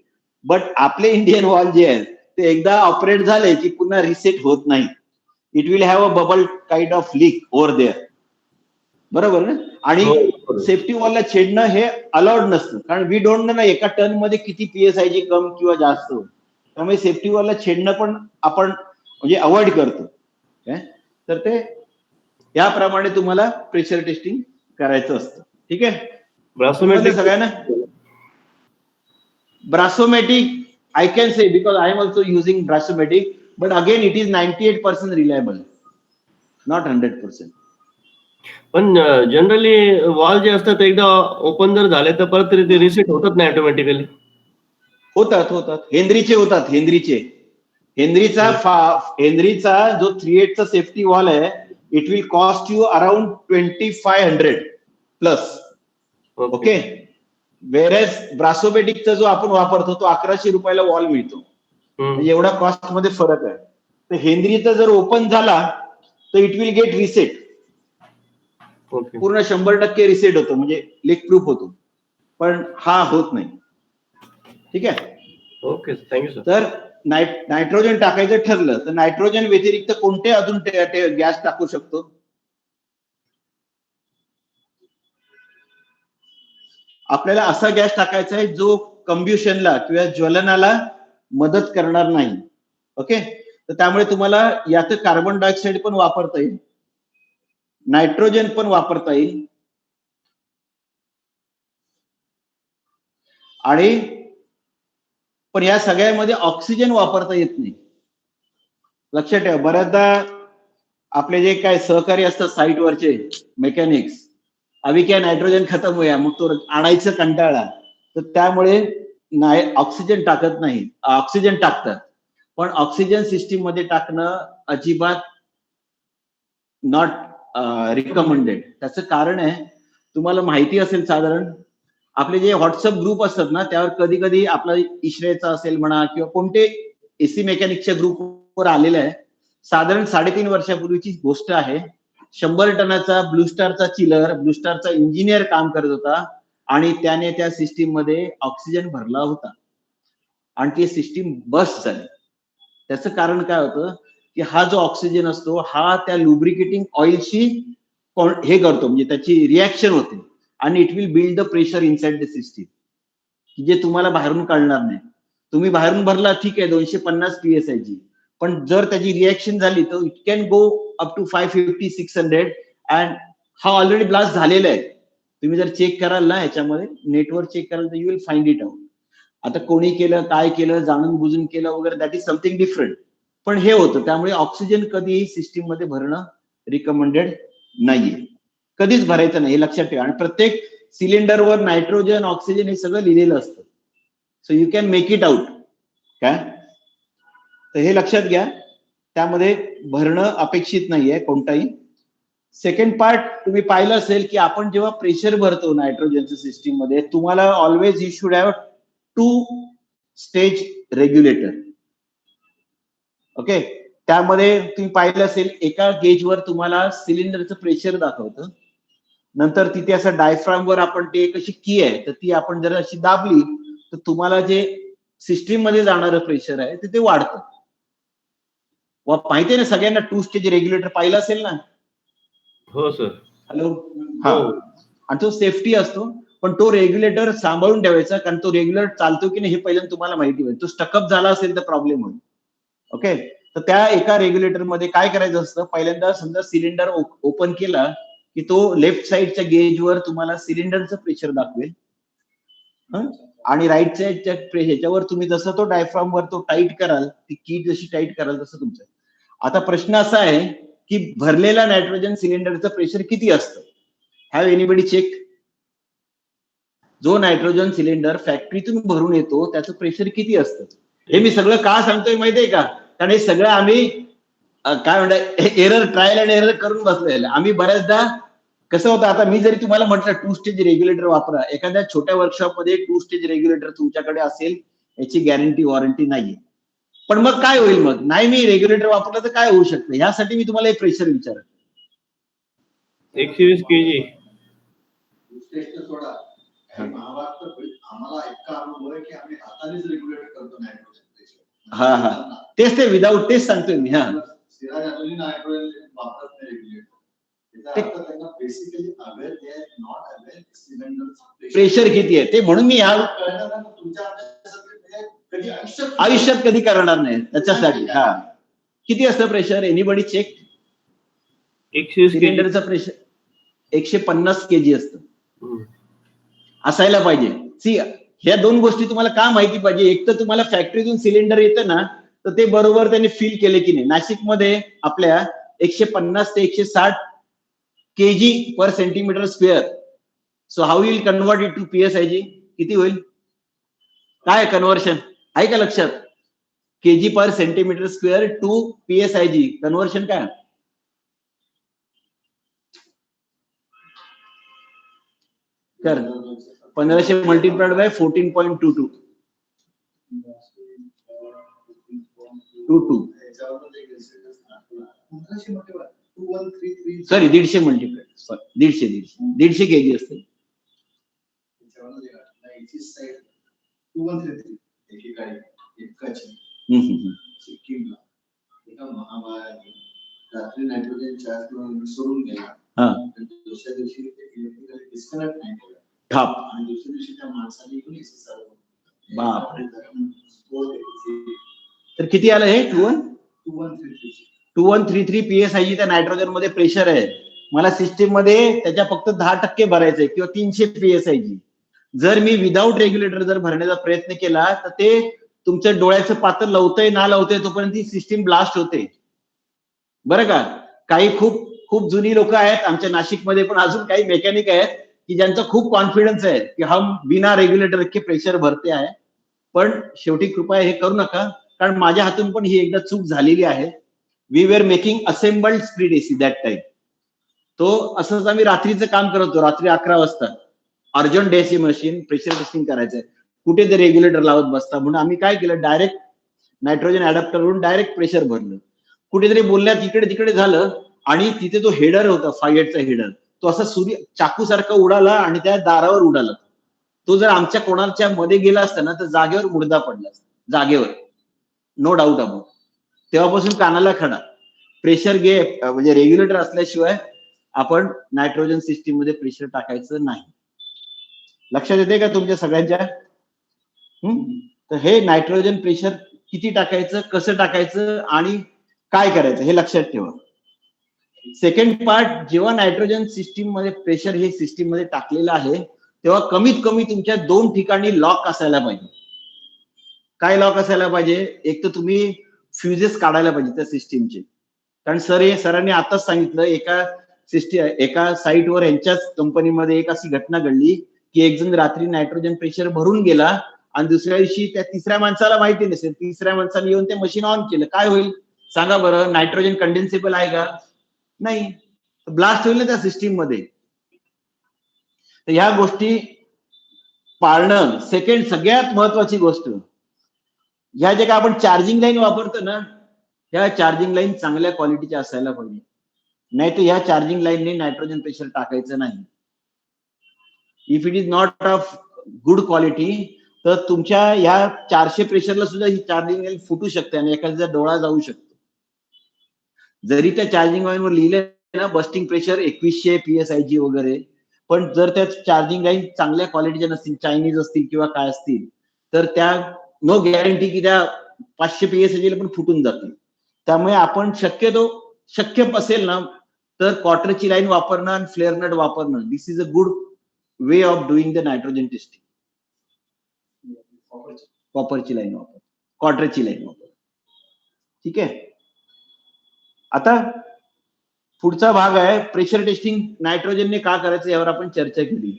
बट आपले इंडियन वॉल जे आहेत ते एकदा ऑपरेट झाले की पुन्हा रिसेट होत नाही. It will have a bubble kind of leak over there. बरोबर ना? आणि सेफ्टी वॉलला छेडणं हे अलाउड नसतं, कारण वी डोंट नो ना एका टन मध्ये किती PSIG कम किंवा जास्त. त्यामुळे सेफ्टी वॉलला छेडणं पण आपण म्हणजे अवॉइड करतो. तर ते याप्रमाणे तुम्हाला प्रेशर टेस्टिंग करायचं असतं. ठीक आहे, ब्रासोमॅटिक सगळ्यांना? ब्रासोमॅटिक I can say because I am also using Brasomatic, but again it is 98% reliable, not 100%. पण जनरली वॉल जे असतात एकदा ओपन जर झाले तर परत ते रिसेट होतात नाही ऑटोमॅटिकली? होतात. हेनरीचे होतात. हेनरीचा जो 3/8चा सेफ्टी वॉल आहे, it will cost you around 2500 plus. Okay, वेरेस ब्रासोमॅटिकचा जो आपण वापरतो तो 1100 रुपयाला वॉल मिळतो. म्हणजे एवढा कॉस्ट मध्ये फरक आहे. तर हेनरीचा जर ओपन झाला तर इट विल गेट रिसेट, पूर्ण 100% रिसेट होतो, म्हणजे लीक प्रूफ होतो. पण हा होत नाही. ठीक आहे, ओके, थँक्यू सर. तर नायट्रोजन टाकायचं ठरलं तर नायट्रोजन व्यतिरिक्त कोणते अजून गॅस टाकू शकतो? आपल्याला असा गॅस टाकायचा आहे जो कंब्युशनला किंवा ज्वलनाला मदत करणार नाही. ओके, तर त्यामुळे तुम्हाला यात कार्बन डायऑक्साईड पण वापरता येईल, नायट्रोजन पण वापरता येईल, आणि पण या सगळ्यामध्ये ऑक्सिजन वापरता येत नाही. लक्षात ठेवा, बऱ्याचदा आपले जे काय सहकारी असतात साईटवरचे मेकॅनिक्स, अभी क्या नायट्रोजन खतम होया, मग तो आणायचं कंटाळा, तर त्यामुळे नाही, ऑक्सिजन टाकत नाही, ऑक्सिजन टाकतात, पण ऑक्सिजन सिस्टीम मध्ये टाकणं अजिबात नॉट रिकमेंडेड. त्याचं कारण आहे, तुम्हाला माहिती असेल साधारण आपले जे व्हॉट्सअप ग्रुप असतात ना, त्यावर कधी कधी आपला इश्रेचा असेल म्हणा किंवा कोणते एसी मेकॅनिकच्या ग्रुपवर आलेलं आहे. साधारण 3.5 वर्षापूर्वीची गोष्ट आहे. 100 टनाचा ब्लूस्टारचा चिलर, ब्लूस्टारचा इंजिनियर काम करत होता आणि त्याने त्या सिस्टीम मध्ये ऑक्सिजन भरला होता आणि ती सिस्टीम बस झाली. त्याचं कारण काय होतं की हा जो ऑक्सिजन असतो हा त्या लुब्रिकेटिंग ऑइलशी हे करतो, म्हणजे त्याची रिॲक्शन होते आणि it will build the pressure inside the system, जे तुम्हाला बाहेरून कळणार नाही. तुम्ही बाहेरून भरला ठीक आहे 250 PSI ची, पण जर त्याची रिॲक्शन झाली तर it can go up to 550-600 and हा ऑलरेडी ब्लास्ट झालेला आहे. तुम्ही जर चेक कराल ना ह्याच्यामध्ये नेटवर चेक कराल तर you will find it out. आता कोणी केलं, काय केलं, जाणून बुजून केलं वगैरे, दॅट इज समथिंग डिफरंट. पण हे होतं, त्यामुळे ऑक्सिजन कधीही सिस्टीम मध्ये भरणं रिकमेंडेड नाहीये, कधीच भरायचं नाही, हे लक्षात ठेवा. आणि प्रत्येक सिलेंडरवर नायट्रोजन, ऑक्सिजन हे सगळं लिहिलेलं असतं, so you can make it out. काय तर हे लक्षात घ्या, त्यामध्ये भरणं अपेक्षित नाहीये कोणताही. सेकंड पार्ट तुम्ही पाहिलं असेल की आपण जेव्हा प्रेशर भरतो नायट्रोजनच्या सिस्टीम मध्ये, तुम्हाला always you should have 2 stage regulator. Okay, त्यामध्ये तुम्ही पाहिलं असेल एका गेजवर तुम्हाला सिलेंडरचं प्रेशर दाखवतं, नंतर तिथे असं डायफ्रामवर आपण ते एक अशी की आहे, तर ती आपण जर अशी दाबली तर तुम्हाला जे सिस्टीम मध्ये जाणारं प्रेशर आहे ते वाढतं. माहितीये ना सगळ्यांना 2 स्टेज रेग्युलेटर पाहिलं असेल ना? हो सर. हॅलो, हा. आणि तो सेफ्टी असतो, पण तो रेग्युलेटर सांभाळून ठेवायचा, कारण तो रेग्युलेटर चालतो की नाही हे पहिल्यांदा तुम्हाला माहिती पाहिजे. तो स्टकअप झाला असेल तर प्रॉब्लेम होईल. ओके, तर त्या एका रेग्युलेटर मध्ये काय करायचं असतं, पहिल्यांदा समजा सिलेंडर ओपन केला की तो लेफ्ट साइडच्या गेजवर तुम्हाला सिलेंडरचं प्रेशर दाखवेल आणि राईट साइडच्या ह्याच्यावर तुम्ही जसं तो डायफ्रामवर तो टाईट कराल, ती की जशी टाईट कराल तसं तुमचं. आता प्रश्न असा आहे की भरलेला नायट्रोजन सिलेंडरचं प्रेशर किती असतं? Have anybody check? जो नायट्रोजन सिलेंडर फॅक्टरीतून भरून येतो त्याचं प्रेशर किती असतं? हे मी सगळं का सांगतोय माहितीये का? कारण हे सगळं आम्ही काय म्हणतात एरर, ट्रायल अँड एरर करून बसलेलं. आम्ही बऱ्याचदा कसं होतं, आता मी जरी तुम्हाला म्हटलं 2 स्टेज रेग्युलेटर वापरा, एखाद्या छोट्या वर्कशॉपमध्ये 2 स्टेज रेग्युलेटर तुमच्याकडे असेल याची गॅरंटी वॉरंटी नाहीये. पण मग काय होईल, मग नाही मी रेग्युलेटर वापरलं तर काय होऊ शकतं, ह्यासाठी मी तुम्हाला एक प्रेशर विचारत. 120 kg. सोडा महाराष्ट्र आम्हाला इतका अनुभव आहे की आम्ही हातानेच रेग्युलेट करतो नायट्रोजन प्रेशर. हा हा, तेच ते विदाऊट तेच सांगतोय मी. हा, नायट्रोजन वापरत नाही regulator. Basically aware they are not aware cylinder pressure किती आहे ते, म्हणून मी तुमच्या आयुष्यात कधी करणार नाही त्याच्यासाठी. हा, किती असतं प्रेशर? Anybody check? 120 kg. सिलेंडरचं प्रेशर 150 kg असतं, असायला पाहिजे. सी, ह्या 2 गोष्टी तुम्हाला का माहिती पाहिजे? एक तर तुम्हाला फॅक्टरीतून सिलेंडर येतं ना, तर ते बरोबर त्यांनी फील केले की नाही. नाशिकमध्ये आपल्या 150 ते 160 kg per centimetre square. So how will convert it to PSIG? किती होईल? काय कन्व्हर्शन आहे का लक्षात? kg per centimetre square to PSIG conversion काय? कर 1500 multiplied by 14.22 sorry 150 multiplied, sorry 150 kg असते. 2133 नायट्रोजन चार्ज सोडून गेला. दुसऱ्या दिवशी डिस्कनेक्ट नाही केलं ठाप, आणि दुसऱ्या दिवशी त्या माणसाने बाप. तर किती आलं हे? 2133 PSIG त्या नायट्रोजन मध्ये प्रेशर आहे. मला सिस्टीम मध्ये त्याच्या फक्त 10% भरायचंय किंवा 300 PSIG. जर मी विदाऊट रेग्युलेटर जर भरण्याचा प्रयत्न केला तर ते तुमच्या डोळ्याचं पातळ लावतंय ना लावतंय तोपर्यंत ती सिस्टीम ब्लास्ट होते, बरं का? काही खूप खूप जुनी लोक आहेत आमच्या नाशिकमध्ये, पण अजून काही मेकॅनिक आहेत की ज्यांचा खूप कॉन्फिडन्स आहे की हम बिना रेग्युलेटर के प्रेशर भरते आहे पण शेवटी कृपया हे करू नका, कारण माझ्या हातून पण ही एकदा चूक झालेली आहे. We were making assembled split AC that time. तो असंच आम्ही रात्रीचं काम करत होतो, रात्री 11 वाजता urgent AC machine pressure testing करायचंय, कुठे ते रेग्युलेटर लावत बसता, म्हणून आम्ही काय केलं, डायरेक्ट नायट्रोजन अडॅप्टरवरून डायरेक्ट प्रेशर भरलं. कुठेतरी बोलण्यात इकडे तिकडे झालं आणि तिथे तो हेडर होता, 5.8चा हेडर, तो असा सूर्य चाकू सारखा उडाला आणि त्या दारावर उडाला. तो जर आमच्या कोणाच्या मध्ये गेला असता ना, तर जागेवर मुर्दा पडला असता, जागेवर, नो डाऊट अबाउट. तेव्हापासून कानाला खडा. प्रेशर म्हणजे रेग्युलेटर असल्याशिवाय आपण नायट्रोजन सिस्टीम मध्ये प्रेशर टाकायचं नाही. लक्षात येते का तुमच्या सगळ्यांच्या? तर हे नायट्रोजन प्रेशर किती टाकायचं, कसं टाकायचं आणि काय करायचं हे लक्षात ठेवा. सेकंड पार्ट, जेव्हा नायट्रोजन सिस्टीम मध्ये प्रेशर हे सिस्टीम मध्ये टाकलेलं आहे, तेव्हा कमीत कमी तुमच्या 2 ठिकाणी लॉक असायला पाहिजे. काय लॉक असायला पाहिजे? एक तर तुम्ही फ्युजेस काढायला पाहिजे त्या सिस्टीमचे, कारण सरांनी आताच सांगितलं, एका साईटवर यांच्याच कंपनीमध्ये एक अशी घटना घडली की एक जण रात्री नायट्रोजन प्रेशर भरून गेला आणि दुसऱ्या दिवशी त्या तिसऱ्या माणसाला माहिती नसेल, तिसऱ्या माणसाने येऊन ते मशीन ऑन केलं, काय होईल सांगा बरं? नायट्रोजन कंडेन्सेबल आहे का? नाही, ब्लास्ट होईल ना त्या सिस्टीम मध्ये. तर ह्या गोष्टी पाळणं. सेकंड सगळ्यात महत्वाची गोष्ट, ह्या जे काय आपण चार्जिंग लाईन वापरतो ना, ह्या चार्जिंग लाईन चांगल्या क्वालिटीच्या असायला पाहिजे, नाही तर ह्या चार्जिंग लाईनने नायट्रोजन प्रेशर टाकायचं नाही. If it is not of good quality, तर तुमच्या ह्या 400 प्रेशरला सुद्धा ही चार्जिंग लाईन फुटू शकते आणि एखाद्याचा डोळा जाऊ शकतो. जरी त्या चार्जिंग लाईनवर लिहिलंय ना बस्टिंग प्रेशर 2100 PSIG वगैरे, पण जर त्या चार्जिंग लाईन चांगल्या क्वालिटीच्या नसतील, चायनीज असतील किंवा काय असतील, तर त्या नो गॅरंटी की त्या 500 PSIG ला पण फुटून जातील. त्यामुळे आपण शक्य असेल ना, तर क्वार्टरची लाईन वापरणं आणि फ्लेअर नट वापरणं, this is a good way of doing the nitrogen testing. कॉपरची लाईन वापर, क्वार्टरची लाईन वापर. ठीक आहे. आता पुढचा भाग आहे प्रेशर टेस्टिंग नायट्रोजनने का करायचं यावर आपण चर्चा केली.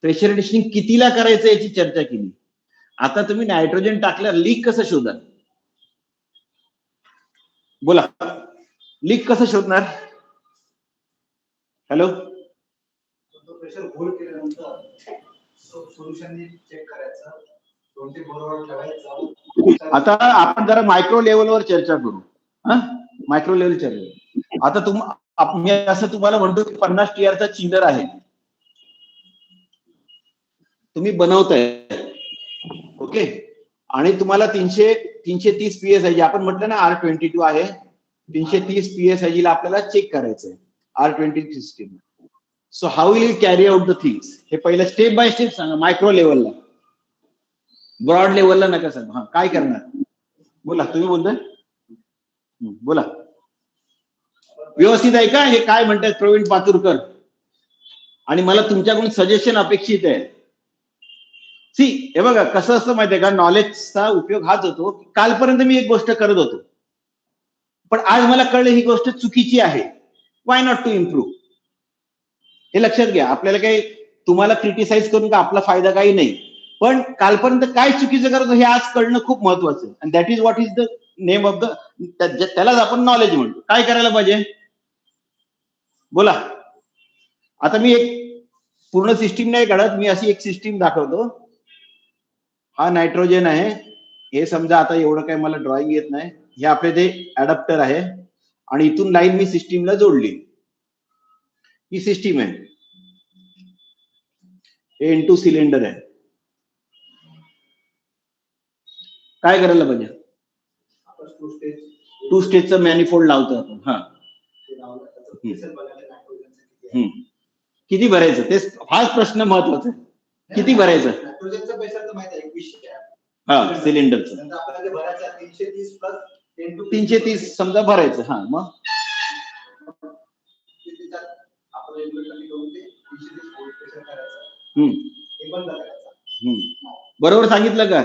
प्रेशर टेस्टिंग कितीला करायचं याची चर्चा केली. आता तुम्ही नायट्रोजन टाकल्यावर लीक कसं शोधाल? बोला, लीक कसं शोधणार? हॅलो, प्रेशर होल्ड केल्यानंतर सोल्युशन चेक करायचं, कोणते बरोबर ठेवायचं. आता आपण जरा मायक्रो लेवलवर चर्चा करू. मायक्रो लेवल चर्चा. आता मी असं तुम्हाला म्हणतो की 50 TRचा चिलर आहे, तुम्ही बनवताय, ओके, आणि तुम्हाला 330 PSIG, आपण म्हटलं ना R22 आहे, 330 PSIG ला आपल्याला चेक करायचंय R22 system. So how will you carry out the things? हे पहिलं स्टेप बाय स्टेप सांगा. मायक्रो लेवलला, ब्रॉड लेवलला नका सांगा. काय करणार? बोला, तुम्ही बोलताय, बोला. व्यवस्थित आहे का हे काय म्हणतात प्रवीण पातुरकर? आणि मला तुमच्याकडून सजेशन अपेक्षित आहे. हे बघा कसं असतं माहितीये का, नॉलेजचा उपयोग हाच होतो. कालपर्यंत मी एक गोष्ट करत होतो, पण आज मला कळलं ही गोष्ट चुकीची आहे. Why not to improve? हे लक्षात घ्या. आपल्याला काही तुम्हाला क्रिटिसाइज करून का आपला फायदा काही नाही, पण कालपर्यंत काय चुकीचं करतो हे आज कळणं खूप महत्वाचं. आणि that is what is the name of the, त्यालाच आपण नॉलेज म्हणतो. काय करायला पाहिजे? बोला. आता मी एक पूर्ण सिस्टीम नाही काढत, मी अशी एक सिस्टीम दाखवतो. हा नायट्रोजन आहे, हे समजा. आता एवढं काही मला ड्रॉइंग येत नाही. हे आपले ते अडॅप्टर आहे आणि इथून लाईन मी सिस्टीमला जोडली. ही सिस्टीम आहे, हे N2 सिलेंडर आहे. काय करायला पाहिजे? टू स्टेजचं मॅनिफोल्ड लावतो आपण. किती भरायचं ते हाच प्रश्न महत्वाचा आहे. किती भरायचं? नायट्रोजनचा प्रेशर तर माहिती आहे 2100 आहे. हा, सिलेंडरचं आपल्याला जे भरायचं 330 प्लस 330 समजा भरायचं. हा, मग आपण रेग्युलेटरली करून ते 330 प्रेशर करायचं. हे बंद करायचं. बरोबर सांगितलं का?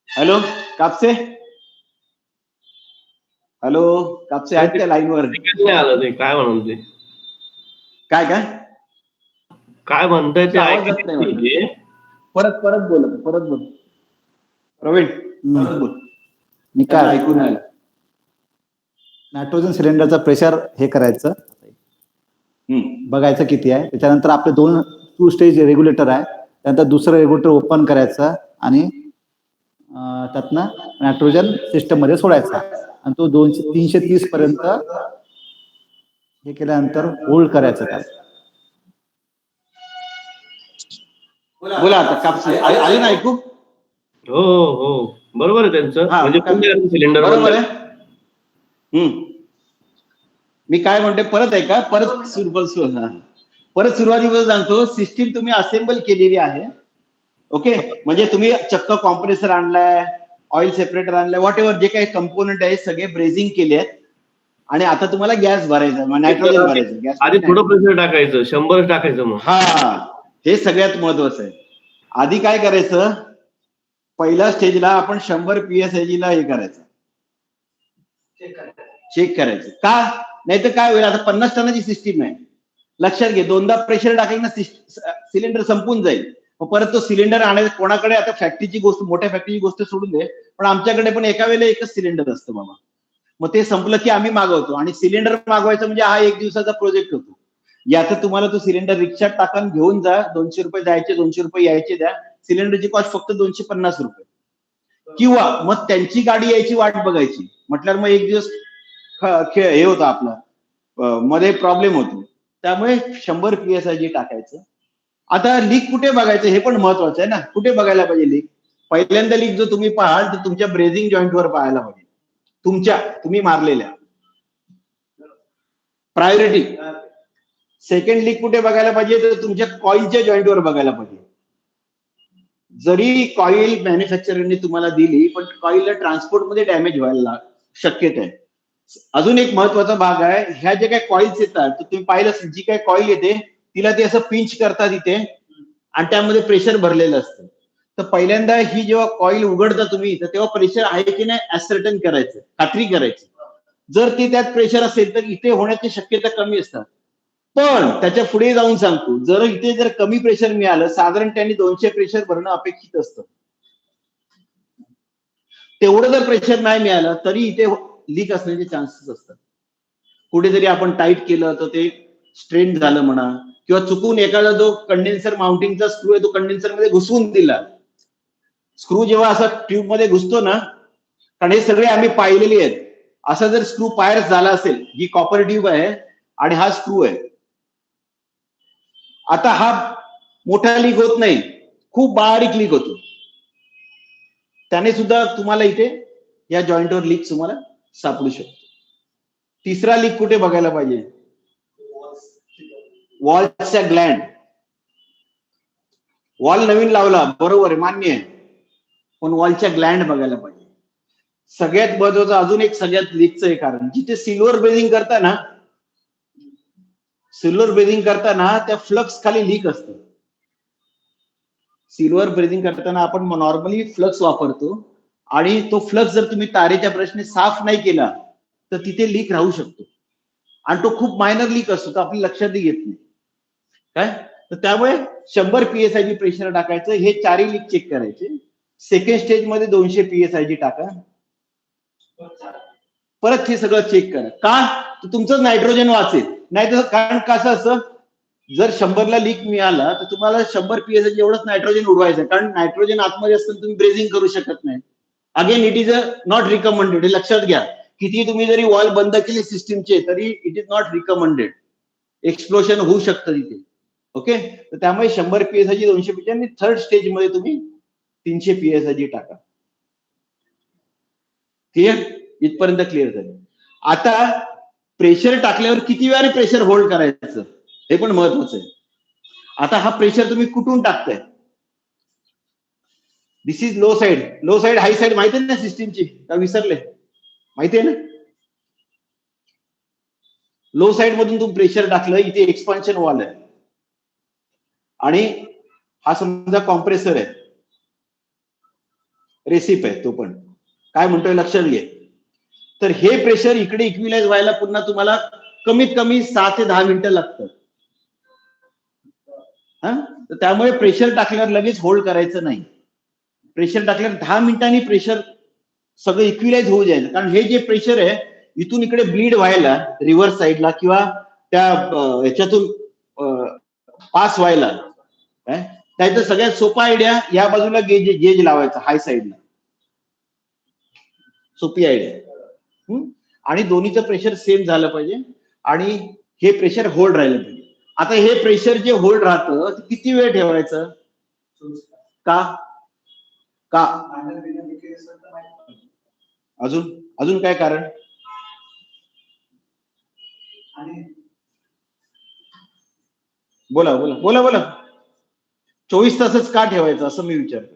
हॅलो कापसे, हॅलो कापसे आहेत त्या लाईनवर? आलं ते काय म्हणून ते काय काय म्हणताय ते आवाज येत नाही ऐकलं. परत बोल प्रवीण, परत बोल. मी त्यांना काय ऐकू नाही आलं. नायट्रोजन सिलेंडरचं प्रेशर हे करायचं, बघायचं किती आहे. त्याच्यानंतर आपले 2 स्टेज रेग्युलेटर आहे, त्यानंतर दुसरं रेग्युलेटर ओपन करायचं आणि त्यातनं नायट्रोजन सिस्टम मध्ये सोडायचा आणि तो 330 पर्यंत हे केल्यानंतर होल्ड करायचं त्याला. बोला आता कापसे आले ना ऐकू. हो हो बरोबर आहे त्यांचं. हा, म्हणजे सिलेंडर बरोबर आहे. मी काय म्हणते परत आहे का, परत सुरुवातीपासून सांगतो. सिस्टीम तुम्ही असेंबल केलेली आहे, ओके. म्हणजे तुम्ही चक्क कॉम्प्रेसर आणलाय, ऑइल सेपरेटर आणलाय, व्हॉट एव्हर जे काही कंपोनंट आहे सगळे ब्रेझिंग केले आहेत आणि आता तुम्हाला गॅस भरायचा, नायट्रोजन भरायचं. गॅस आधी थोडं प्रेशर टाकायचं, 100 टाकायचं. मग हा, हे सगळ्यात महत्वाचं आहे. आधी काय करायचं, पहिल्या स्टेजला आपण 100 PSIG ला हे करायचं, चेक करायचं. का नाही तर काय होईल, आता 50 टनाची सिस्टीम आहे, लक्षात घे. 2दा प्रेशर टाकायचं ना सिलेंडर संपून जाईल. मग परत तो सिलेंडर आणायचं कोणाकडे. आता फॅक्टरीची गोष्ट, मोठ्या फॅक्टरीची गोष्ट सोडून दे, पण आमच्याकडे पण एका वेळेला एकच सिलेंडर असतं बाबा. मग ते संपलं की आम्ही मागवतो आणि सिलेंडर मागवायचं म्हणजे हा 1 दिवसाचा प्रोजेक्ट होतो. याचं तुम्हाला तो सिलेंडर रिक्षात टाकून घेऊन जा, 200 रुपये जायचे, 200 रुपये यायचे द्या. सिलेंडरची कॉस्ट फक्त 250 रुपये. किंवा मग त्यांची गाडी यायची वाट बघायची म्हटल्यावर मग 1 दिवस हे होतं आपलं, मध्ये प्रॉब्लेम होतो. त्यामुळे 100 PSIG टाकायचं. आता लीक कुठे बघायचं हे पण महत्वाचं आहे ना. कुठे बघायला पाहिजे लीक? पहिल्यांदा लीक जो तुम्ही पाहाल तर तुमच्या ब्रेझिंग जॉईंटवर पाहायला पाहिजे, तुम्ही मारलेल्या. प्रायोरिटी. सेकंड लीक कुठे बघायला पाहिजे तर तुमच्या कॉइलच्या जॉईंटवर बघायला पाहिजे. जरी कॉइल मॅन्युफॅक्चररने तुम्हाला दिली पण कॉइलला ट्रान्सपोर्टमध्ये डॅमेज व्हायला शक्यता आहे. अजून एक महत्वाचा भाग आहे, ह्या जे काही कॉइल्स येतात तर तुम्ही पाहिलं, जी काही कॉइल येते तिला ते असं पिंच करतात इथे आणि त्यामध्ये प्रेशर भरलेलं असतं. तर पहिल्यांदा ही जेव्हा कॉइल उघडता तुम्ही तर तेव्हा प्रेशर आहे की नाही ऍसर्टन करायचं, खात्री करायची. जर ते त्यात प्रेशर असेल तर इथे होण्याची शक्यता कमी असतात. पण त्याच्या पुढे जाऊन सांगतो, जर इथे जर कमी प्रेशर मिळालं, साधारण त्यांनी 200 प्रेशर भरणं अपेक्षित असतं. तेवढं जर प्रेशर नाही मिळालं तरी इथे लीक असण्याचे चान्सेस असतात. कुठेतरी आपण टाईट केलं तर ते स्ट्रेन झालं म्हणा, किंवा चुकून एखादा जो कंडेन्सर माउंटिंगचा स्क्रू आहे तो कंडेन्सर मध्ये घुसवून दिला. स्क्रू जेव्हा असा ट्यूब मध्ये घुसतो ना, कारण हे सगळे आम्ही पाहिलेले आहेत, असा जर स्क्रू फायर झाला असेल, ही कॉपर ट्यूब आहे आणि हा स्क्रू आहे, आता हा मोठा लीक होत नाही, खूप बारीक लीक होतो. त्याने सुद्धा तुम्हाला इथे या जॉईंटवर लीक तुम्हाला सापडू शकतो. तिसरा लीक कुठे बघायला पाहिजे? वॉलच्या ग्लँड. वॉल नवीन लावला बरोबर आहे, मान्य आहे, पण वॉलच्या ग्लँड बघायला पाहिजे. सगळ्यात महत्वाचं अजून एक सगळ्यात लीकचं एक कारण, जिथे सिल्वर ब्रेझिंग करताना त्या फ्लक्स खाली लीक असतं. सिल्वर ब्रेझिंग करताना आपण नॉर्मली फ्लक्स वापरतो आणि तो फ्लक्स जर तुम्ही तारेच्या ब्रशने साफ नाही केला तर तिथे लीक राहू शकतो आणि तो खूप मायनर लीक असतो, तर आपल्या लक्षातही येत नाही काय. तर त्यामुळे 100 PSIG प्रेशर टाकायचं, हे 4ही लीक चेक करायचे. सेकंड स्टेज मध्ये 200 PSIG टाका, परत हे सगळं चेक करा. का? तर तुमचं नायट्रोजन वाचेल. नाही तर कारण कसं असं, जर 100ला लीक मिळाला तर तुम्हाला 100 PSIG एवढंच नायट्रोजन उडवायचं, कारण नायट्रोजन आतमध्ये असताना तुम्ही ब्रेझिंग करू शकत नाही. Again it is not recommended, हे लक्षात घ्या. किती तुम्ही जरी वॉल बंद केली सिस्टीमचे तरी it is not recommended, explosion होऊ शकतं तिथे. ओके, तर त्यामुळे 100 PSIG 200 PSIG आणि थर्ड स्टेज मध्ये तुम्ही 300 PSIG टाका. क्लिअर? इथपर्यंत क्लिअर झालं. आता प्रेशर टाकल्यावर किती वेळाने प्रेशर होल्ड करायचं हे पण महत्वाचं आहे. आता हा प्रेशर तुम्ही कुठून टाकताय? This is low side high side माहिती आहे ना सिस्टीमची, का विसरले? माहिती आहे ना? लो साइड मधून तुम्ही प्रेशर टाकलं, इथे एक्सपान्शन वॉल आहे आणि हा समजा कॉम्प्रेसर आहे, रेसिप आहे, तो पण काय म्हणतोय लक्षात घे. तर हे प्रेशर इकडे इक्विलाइज व्हायला पुन्हा तुम्हाला कमीत कमी 6 ते 10 मिनिटं लागतात. तर त्यामुळे प्रेशर टाकल्यावर लगेच होल्ड करायचं नाही. प्रेशर टाकल्यावर 10 मिनिटांनी प्रेशर सगळं इक्विलाइज होऊ जाईल. कारण हे जे प्रेशर आहे इथून इकडे ब्लीड व्हायला रिव्हर्स साईडला किंवा त्या ह्याच्यातून पास व्हायला त्याचं सगळ्यात सोपा आयडिया या बाजूला गेज लावायचा हाय साईडला. सोपी आयडिया. आणि दोन्हीचं प्रेशर सेम झालं पाहिजे आणि हे प्रेशर होल्ड राहिलं पाहिजे. आता हे प्रेशर जे होल्ड राहतं किती वेळ ठेवायचं? का का अजून काय कारण? बोला बोला बोला बोला. 24 तासच का ठेवायचं असं मी विचारतो.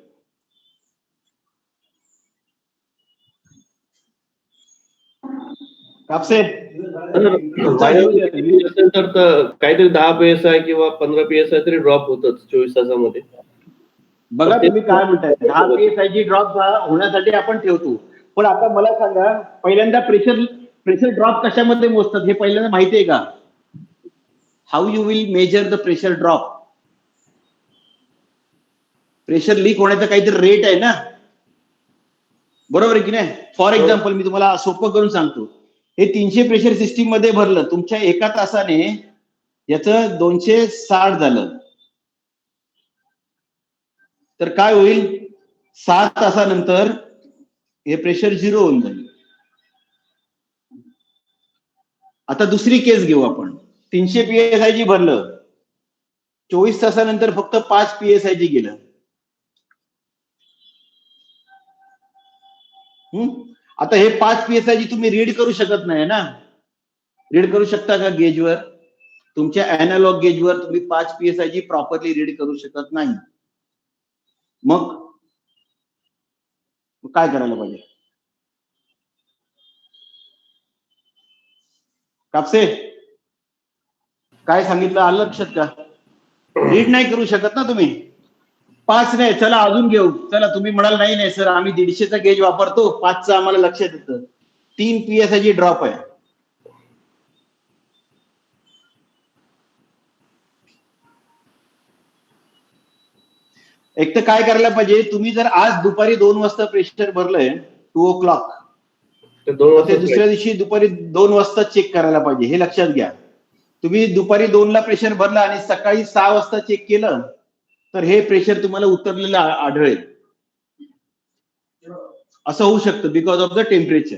कापसे असेल तर काहीतरी 10 PSI किंवा 15 PSI तरी ड्रॉप होतच 24 तासामध्ये. बघा तुम्ही काय म्हणताय, 10 PSI ची ड्रॉप होण्यासाठी आपण ठेवतो. पण आता मला सांगा, पहिल्यांदा प्रेशर ड्रॉप कशामध्ये मोजतात हे पहिल्यांदा माहिती आहे का? How you will measure the pressure drop? Pressure leak होण्याचं काहीतरी रेट आहे ना, बरोबर आहे की नाही? फॉर एक्झाम्पल मी तुम्हाला सोपं करून सांगतो. हे 300 प्रेशर सिस्टीम मध्ये भरलं, तुमच्या एका तासाने याचं 260 झालं, तर काय होईल? 7 तासानंतर हे प्रेशर 0 होऊन जाईल. आता दुसरी केस घेऊ आपण. 300 PSI जी भरलं, 24 तासानंतर फक्त 5 PSI जी गेलं. आता हे 5 PSI जी तुम्ही रीड करू शकत नाही ना. रीड करू शकता का गेजवर? तुमच्या अॅनालॉग गेजवर तुम्ही 5 PSI जी प्रॉपरली रीड करू शकत नाही. मग काय करायला पाहिजे? कापसे काय सांगितलं आलं लक्षात का? रीड नाही करू शकत ना तुम्ही. 5 नाही, चला अजून घेऊ. चला तुम्ही म्हणाल नाही नाही सर आम्ही 150चा गेज वापरतो, 5चा आम्हाला लक्षात येतं. 3 PSI जी ड्रॉप आहे. एक तर काय करायला पाहिजे, तुम्ही जर आज दुपारी 2 वाजता प्रेशर भरलंय 2 o'clock, तर दुसऱ्या दिवशी दुपारी 2 वाजता चेक करायला पाहिजे. हे लक्षात घ्या. तुम्ही दुपारी 2 ला प्रेशर भरला आणि सकाळी 6 वाजता चेक केलं तर हे प्रेशर तुम्हाला उतरलेलं आढळेल. असं होऊ शकतं because of the temperature.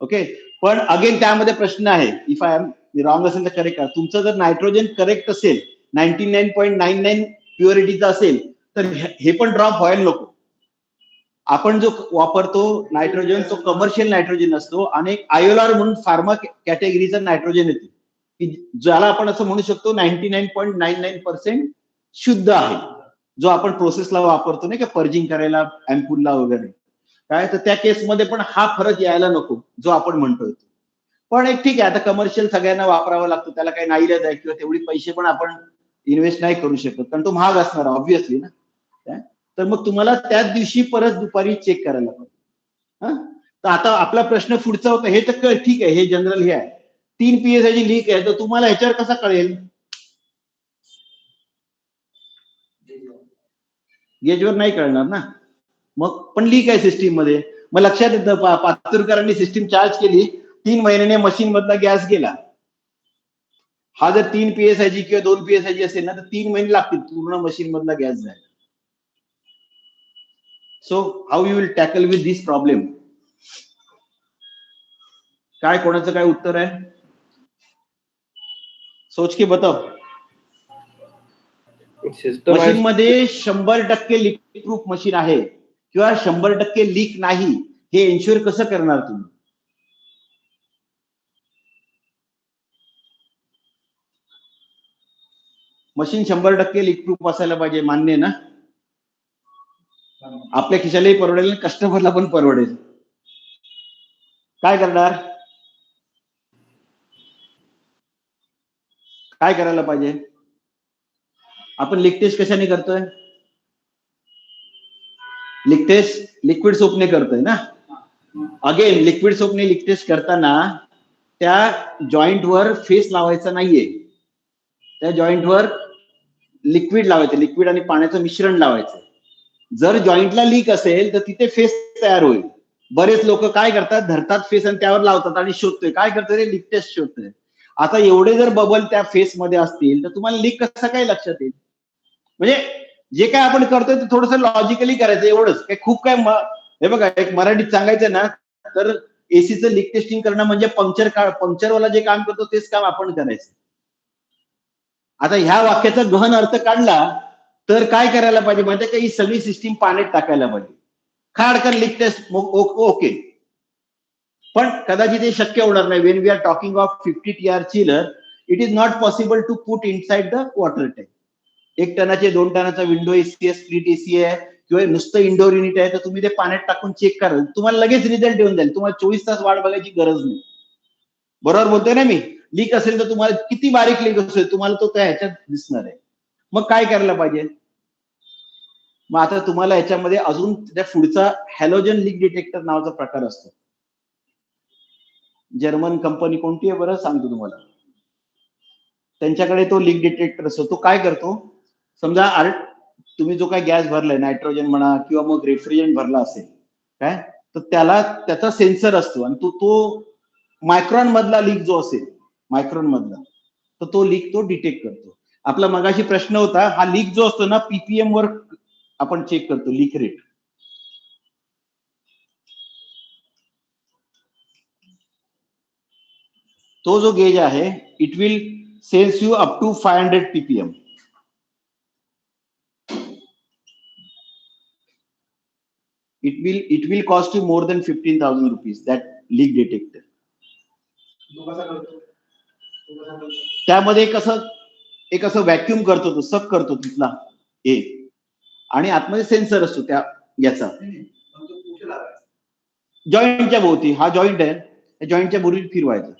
Okay, पण अगेन त्यामध्ये प्रश्न आहे. इफ आय एम रॉंग असेल तर करेक्ट करा. तुमचं जर नायट्रोजन करेक्ट असेल, 99.99 प्युरिटीचा असेल, तर हे पण ड्रॉप व्हायला नको. आपण जो वापरतो नायट्रोजन तो कमर्शियल नायट्रोजन असतो आणि आयोलार म्हणून फार्मा कॅटेगरीचा नायट्रोजन येतो, की ज्याला आपण असं म्हणू शकतो 99.99% शुद्ध आहे, जो आपण प्रोसेसला वापरतो नाही का, पर्जिंग करायला अँपूलला वगैरे. काय तर त्या केसमध्ये पण हा फरक यायला नको जो आपण म्हणतोय. पण एक ठीक आहे, आता कमर्शियल सगळ्यांना वापरावं लागतं, त्याला काही नाईलाज आहे किंवा तेवढी पैसे पण आपण इन्व्हेस्ट नाही करू शकत कारण तो महाग असणार ऑब्व्हियसली ना. तर मग तुम्हाला त्याच दिवशी परत दुपारी चेक करायला पाहिजे. तर आता आपला प्रश्न पुढचा होता, हे तर ठीक आहे, हे जनरल हे आहे. 3 PSI जी लीक आहे, तर तुम्हाला ह्याच्यावर कसा कळेल? गेजवर नाही कळणार ना. मग पण लीक आहे सिस्टीम मध्ये. मग लक्षात येतं पातुरकरांनी सिस्टीम चार्ज केली, 3 महिन्याने मशीन मधला गॅस गेला. हा जर 3 PSI जी किंवा 2 PSI जी असेल ना, तर 3 महिने लागतील पूर्ण मशीन मधला गॅस जायला. So how you will tackle with this problem? काय कोणाचं काय उत्तर आहे? सोच के बताओ. मशीन मध्ये 100% लीक प्रूफ मशीन आहे किंवा 100% लीक नाही, हे एन्श्योर कसं करणार तुम्ही? मशीन 100% लीक प्रूफ असायला पाहिजे, मान्य ना? आपल्या खिशालाही परवडेल आणि कस्टमरला पण परवडेल. काय करणार? काय करायला पाहिजे? आपण लीक टेस्ट कशाने करतोय? लीक टेस्ट लिक्विड सोपने करतोय ना. अगेन लिक्विड सोपने लीक टेस्ट करताना त्या जॉईंट वर फेस लावायचा नाहीये. त्या जॉईंट वर लिक्विड लावायचं, लिक्विड आणि पाण्याचं मिश्रण लावायचं. जर जॉईंटला लीक असेल तर तिथे फेस तयार होईल. बरेच लोक काय करतात, धरतात फेस आणि त्यावर लावतात आणि शोधतोय. काय करतोय रे, लीक टेस्ट शोधतोय. आता एवढे जर बबल त्या फेस मध्ये असतील तर तुम्हाला लीक कसं काय लक्षात येईल? म्हणजे जे काय आपण करतोय ते थोडंसं लॉजिकली करायचं, एवढंच. काय खूप काय हे बघा, एक मराठीत सांगायचं ना तर एसीचं लीक टेस्टिंग करणं म्हणजे पंक्चरवाला जे काम करतो तेच काम आपण करायचं. आता ह्या वाक्याचा गहन अर्थ काढला तर काय करायला पाहिजे माहितीये का, ही सगळी सिस्टीम पाण्यात टाकायला पाहिजे. खाडकर लीक टेस्ट ओके, पण कदाचित हे शक्य होणार नाही. When we are talking of 50 TR chiller, it is not possible to put inside the water tank. 1 टनाचे 2 टनाचा विंडो एसी आहे, स्प्लिट एसी आहे किंवा नुसतं इंडोर युनिट आहे, तर तुम्ही ते पाण्यात टाकून चेक करा, तुम्हाला लगेच रिझल्ट येऊन जाईल. तुम्हाला 24 तास वाट बघायची गरज नाही. बरोबर बोलतोय ना मी? लीक असेल तर तुम्हाला किती बारीक लीक असेल तुम्हाला तो त्या ह्याच्यात दिसणार आहे. मग काय करायला पाहिजे? मग आता तुम्हाला याच्यामध्ये अजून त्या पुढचा हॅलोजन लीक डिटेक्टर नावाचा प्रकार असतो. जर्मन कंपनी कोणती आहे बरं, सांगतो तुम्हाला. त्यांच्याकडे तो लीक डिटेक्टर असतो. तो काय करतो, समजा तुम्ही जो काय गॅस भरलाय, नायट्रोजन म्हणा किंवा मग रेफ्रिजरंट भरला असेल काय, तर त्याचा सेन्सर असतो आणि तो मायक्रॉन मधला लीक जो असेल, मायक्रॉन मधला, तर तो लीक तो डिटेक्ट करतो. आपला मगाशी प्रश्न होता, हा लीक जो असतो ना पीपीएम वर आपण चेक करतो लीक रेट. तो जो गेज आहे, it will sense you up to 500 ppm. It will cost you more than 15,000 rupees, that leak detector. त्यामध्ये एक असं व्हॅक्युम करतो, तो सक करतो तिथला आणि आतमध्ये सेन्सर असतो त्या याचा, जॉईंटच्या भोवती. हा जॉईंट आहे, त्या जॉईंटच्या भोवती फिरवायचं.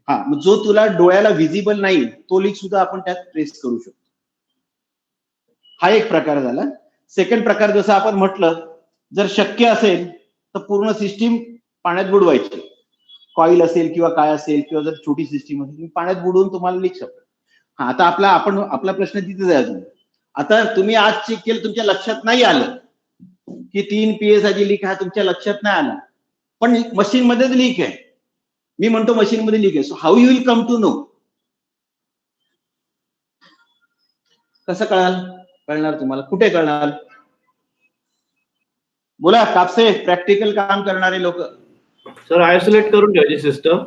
हा, मग जो तुला डोळ्याला व्हिजिबल नाही तो लीक सुद्धा आपण त्यात ट्रेस करू शकतो. हा एक प्रकार झाला. सेकंड प्रकार, जसं आपण म्हटलं, जर शक्य असेल तर पूर्ण सिस्टीम पाण्यात बुडवायची. कॉईल असेल किंवा काय असेल, किंवा जर छोटी सिस्टीम असेल पाण्यात बुडवून तुम्हाला लीक शकतो. हा, आता आपला प्रश्न तिथेच आहे अजून. आता तुम्ही आज चेक केलं, तुमच्या लक्षात नाही आलं की 3 PSI लीक हा तुमच्या लक्षात नाही आला, पण मशीन मध्येच लीक आहे. मी म्हणतो मशीन मध्ये लीक आहे. So how you will come to know? कसं कळणार तुम्हाला? कुठे कळणार? बोला कापसे, प्रॅक्टिकल काम करणारे लोक. सर, आयसोलेट करून ठेवायची सिस्टम.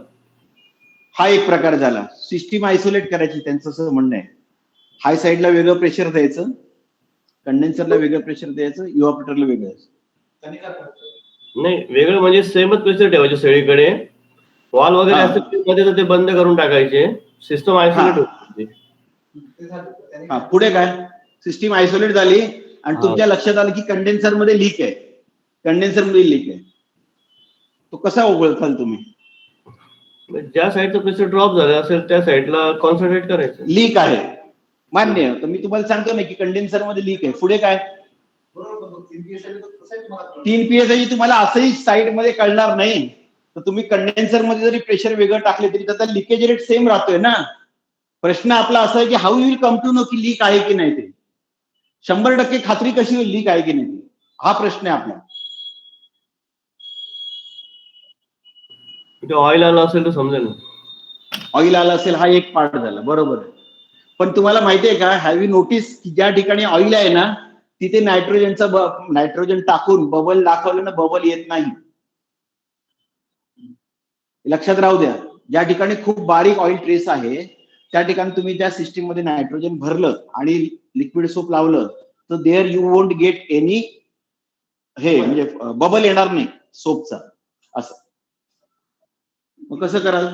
हा एक प्रकार झाला, सिस्टीम आयसोलेट करायची, त्यांचं असं म्हणणं आहे. हाय साईडला वेगळं प्रेशर द्यायचं, कंडेन्सरला वेगळं प्रेशर द्यायचं, इव्हॅपोरेटरला वेगळं. नाही, वेगळं म्हणजे सेमच प्रेशर ठेवायचे सगळीकडे. वॉल वगैरे असतील मध्ये तर ते बंद करून टाकायचे, सिस्टम आयसोलेट होते. हा, पुढे काय, सिस्टीम आयसोलेट झाली आणि तुमच्या लक्षात आलं की कंडेन्सर मध्ये लीक आहे, कंडेन्सर मध्ये लीक आहे, तो कसा ओळखाल तुम्ही? ज्या साईडचा प्रेशर ड्रॉप झाला असेल त्या साईडला कॉन्सन्ट्रेट करायचं. लीक आहे, मान्य. तर मी तुम्हाला सांगतो ना की कंडेन्सर मध्ये लीक आहे. पुढे काय, 3 PSI तुम्हाला असंही साईड मध्ये कळणार नाही, तर तुम्ही कंडेन्सर मध्ये जरी प्रेशर वेगळं टाकले तरी त्याचा लिकेज रेट सेम राहतोय ना. प्रश्न आपला असा आहे की how you will come to know की लीक आहे की नाही. ते 100% खात्री कशी होईल लीक आहे की नाही, हा प्रश्न आहे आपला. ऑइल आलं असेल तर समजेल. ऑइल आलं असेल हा एक पार्ट झाला, बरोबर आहे. पण तुम्हाला माहितीये का, हॅव यू नोटीस की ज्या ठिकाणी ऑइल आहे ना तिथे नायट्रोजन टाकून बबल दाखवलं ना, बबल येत नाही. लक्षात राहू द्या, ज्या ठिकाणी खूप बारीक ऑइल ट्रेस आहे त्या ठिकाणी तुम्ही त्या सिस्टीम मध्ये नायट्रोजन भरलं आणि लिक्विड सोप लावलं तर there you won't get any म्हणजे बबल येणार नाही सोपचा. असं मग कसं कराल?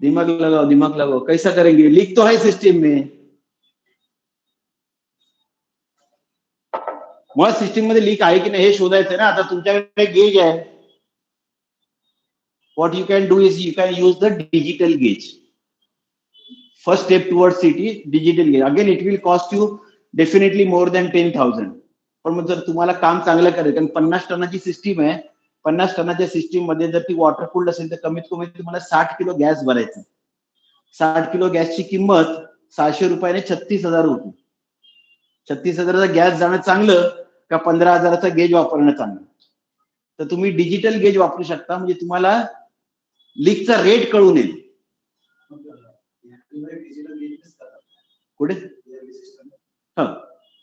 दिमाग लगाओ, कैसा करेंगे? लीक तो है सिस्टम में. मुळात सिस्टीम मध्ये लीक आहे की नाही हे शोधायचं ना. आता तुमच्याकडे गेज आहे. what you can do is you can use the digital gauge. First step towards it is digital gauge. Again it will cost you definitely more than 10,000. पण मग जर तुम्हाला काम चांगलं करायचं, कारण 50 टनाची सिस्टीम आहे, 50 टनाच्या सिस्टीम मध्ये जर ती वॉटर कूल्ड असेल तर कमीत कमी तुम्हाला 60 किलो गॅस भरायचा. 60 किलो गॅसची किंमत 600 रुपयाने 36,000 होती. 36,000चा गॅस जाणं चांगलं का 15,000चा गेज वापरणं चांगलं? तर तुम्ही डिजिटल गेज वापरू शकता, म्हणजे तुम्हाला लीकचा रेट कळून येईल. डिजिटल गेजेस करतात. कुठे? हा,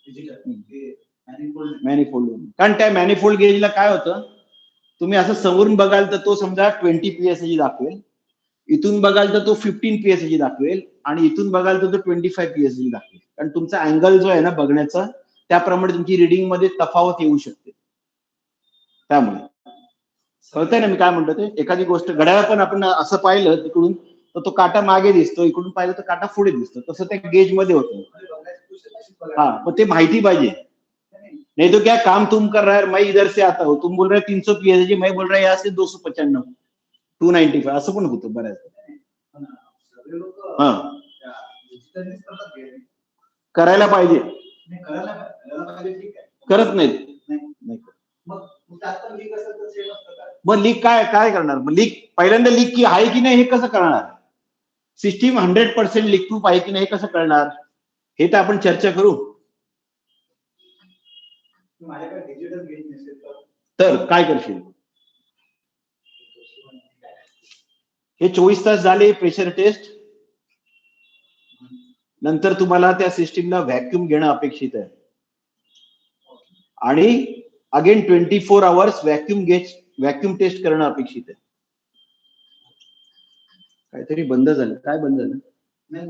डिजिटल मॅनिफोल्ड. मॅनिफोल्ड. कारण त्या मॅनिफोल्ड गेजला काय होतं, तुम्ही असं समोरून बघाल तर तो समजा 20 PSI दाखवेल, इथून बघाल तर तो 15 PSI दाखवेल, आणि इथून बघाल तर तो 25 PSI दाखवेल. कारण तुमचा अँगल जो आहे ना बघण्याचा, त्याप्रमाणे तुमची रिडिंग मध्ये तफावत येऊ शकते. त्यामुळे कळतंय ना मी काय म्हणतो ते? एखादी गोष्ट घड्याळ पण आपण असं पाहिलं तिकडून तर तो काटा मागे दिसतो, इकडून पाहिलं तर काटा पुढे दिसतो. तसं त्या गेज मध्ये होतं. हाँ, पण ते माहिती पाहिजे. नहीं तो क्या काम तुम कर रहा है, मैं इधर से आता हूँ, तुम बोल रहे 300 PSI, मैं बोल रहा यहाँ से 295, 295, असं पण होतं बऱ्याच. हा, करायला पाहिजे, करत नाहीत. मग लीक काय काय करणार? मग लीक पहिल्यांदा लीक की आहे की नाही हे कसं कळणार? सिस्टीम 100% लीक प्रूफ आहे की नाही हे कसं कळणार? हे तर आपण चर्चा करू. माझ्याकडे डिजिटल गेज नसेल तर काय करशील? हे 24 तास झाले प्रेशर टेस्ट, नंतर तुम्हाला त्या सिस्टीमला व्हॅक्यूम घेणं अपेक्षित आहे, आणि अगेन 24 आवर्स व्हॅक्यूम टेस्ट करणं अपेक्षित आहे. काहीतरी बंद झालं. काय बंद झालं? नाही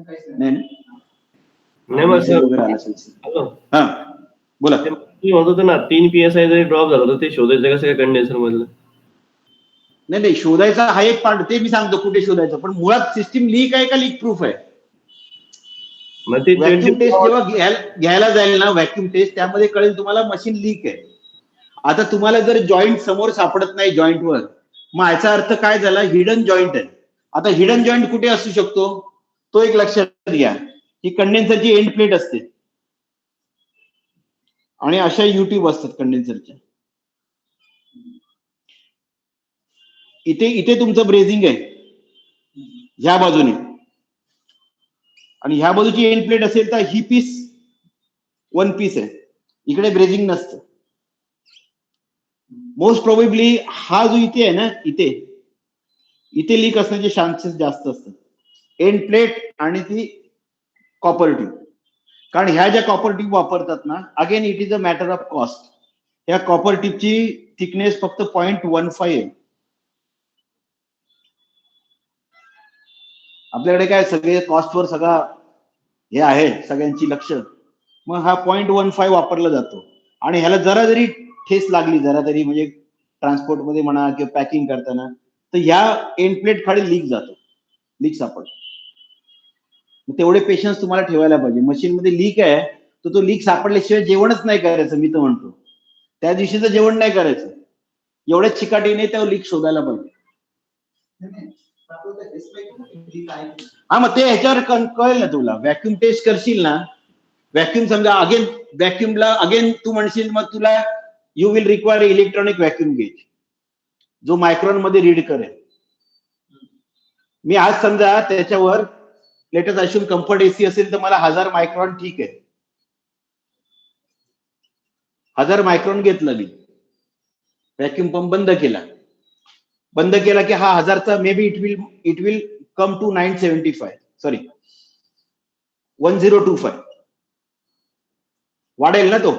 नाही मग सर, वगैरे आलं असेल. हॅलो, हा बोला. ते तुम्ही म्हणत होता ना 3 PSI जरी ड्रॉप झाला तर ते शोधायचं कसं काय कंडेन्सर मधलं? नाही, शोधायचा हा एक पार्ट, ते मी सांगतो कुठे शोधायचं. पण मुळात सिस्टीम लीक आहे का लीक प्रूफ आहे? मग ते व्हॅक्यूम टेस्ट जेव्हा घ्यायला जाईल ना, व्हॅक्यूम टेस्ट, त्यामध्ये कळेल तुम्हाला मशीन लीक आहे. आता तुम्हाला जर जॉईंट समोर सापडत नाही जॉईंटवर, मग याचा अर्थ काय झाला? हिडन जॉईंट आहे. आता हिडन जॉईंट कुठे असू शकतो तो एक लक्षात घ्या. ही कंडेन्सरची एंड प्लेट असते, आणि अशा युट्यूब असतात कंडेन्सरच्या. इथे तुमचं ब्रेझिंग आहे ह्या बाजूने, आणि ह्या बाजूची एंड प्लेट असेल तर ही पीस वन पीस आहे, इकडे ब्रेझिंग नसतं. मोस्ट प्रोबेबली हा जो इथे आहे ना, इथे लीक असण्याचे चान्सेस जास्त असतात. एंड प्लेट आणि ती कॉपर ट्यूब. कारण ह्या ज्या कॉपर ट्यूब वापरतात ना, again it is a matter of cost. ह्या कॉपर ट्यूबची थिकनेस फक्त 0.15 आहे. आपल्याकडे काय सगळे कॉस्टवर सगळा हे आहे, सगळ्यांची लक्ष, मग हा 0.15 वापरला जातो. आणि ह्याला जरा जरी ठेस लागली, जरा तरी म्हणजे ट्रान्सपोर्टमध्ये म्हणा किंवा पॅकिंग करताना, तर ह्या एंड प्लेट खाली लीक जातो, लीक सापडतो. तेवढे पेशन्स तुम्हाला ठेवायला पाहिजे. मशीनमध्ये लीक आहे तर तो लीक सापडल्याशिवाय जेवणच नाही करायचं. मी तर म्हणतो त्या दिवशीचं जेवण नाही करायचं. एवढ्याच चिकाटीने त्या लीक शोधायला पाहिजे. हा, मग ते ह्याच्यावर कळेल ना तुला. व्हॅक्यूम टेस्ट करशील ना, व्हॅक्यूम समजा अगेन व्हॅक्यूमला अगेन तू म्हणशील, मग तुला you will require electronic vacuum gauge जो मायक्रॉन मध्ये रीड करेल. मी आज समजा त्याच्यावर लेटेस्ट अश्यूम कम्फर्ट एसी असेल तर मला 1000 मायक्रॉन ठीक आहे, 1000 मायक्रॉन घेतलं मी, व्हॅक्यूम पंप बंद केला की हा 1000चा maybe it will come to 975, sorry 1025 वाढेल ना तो.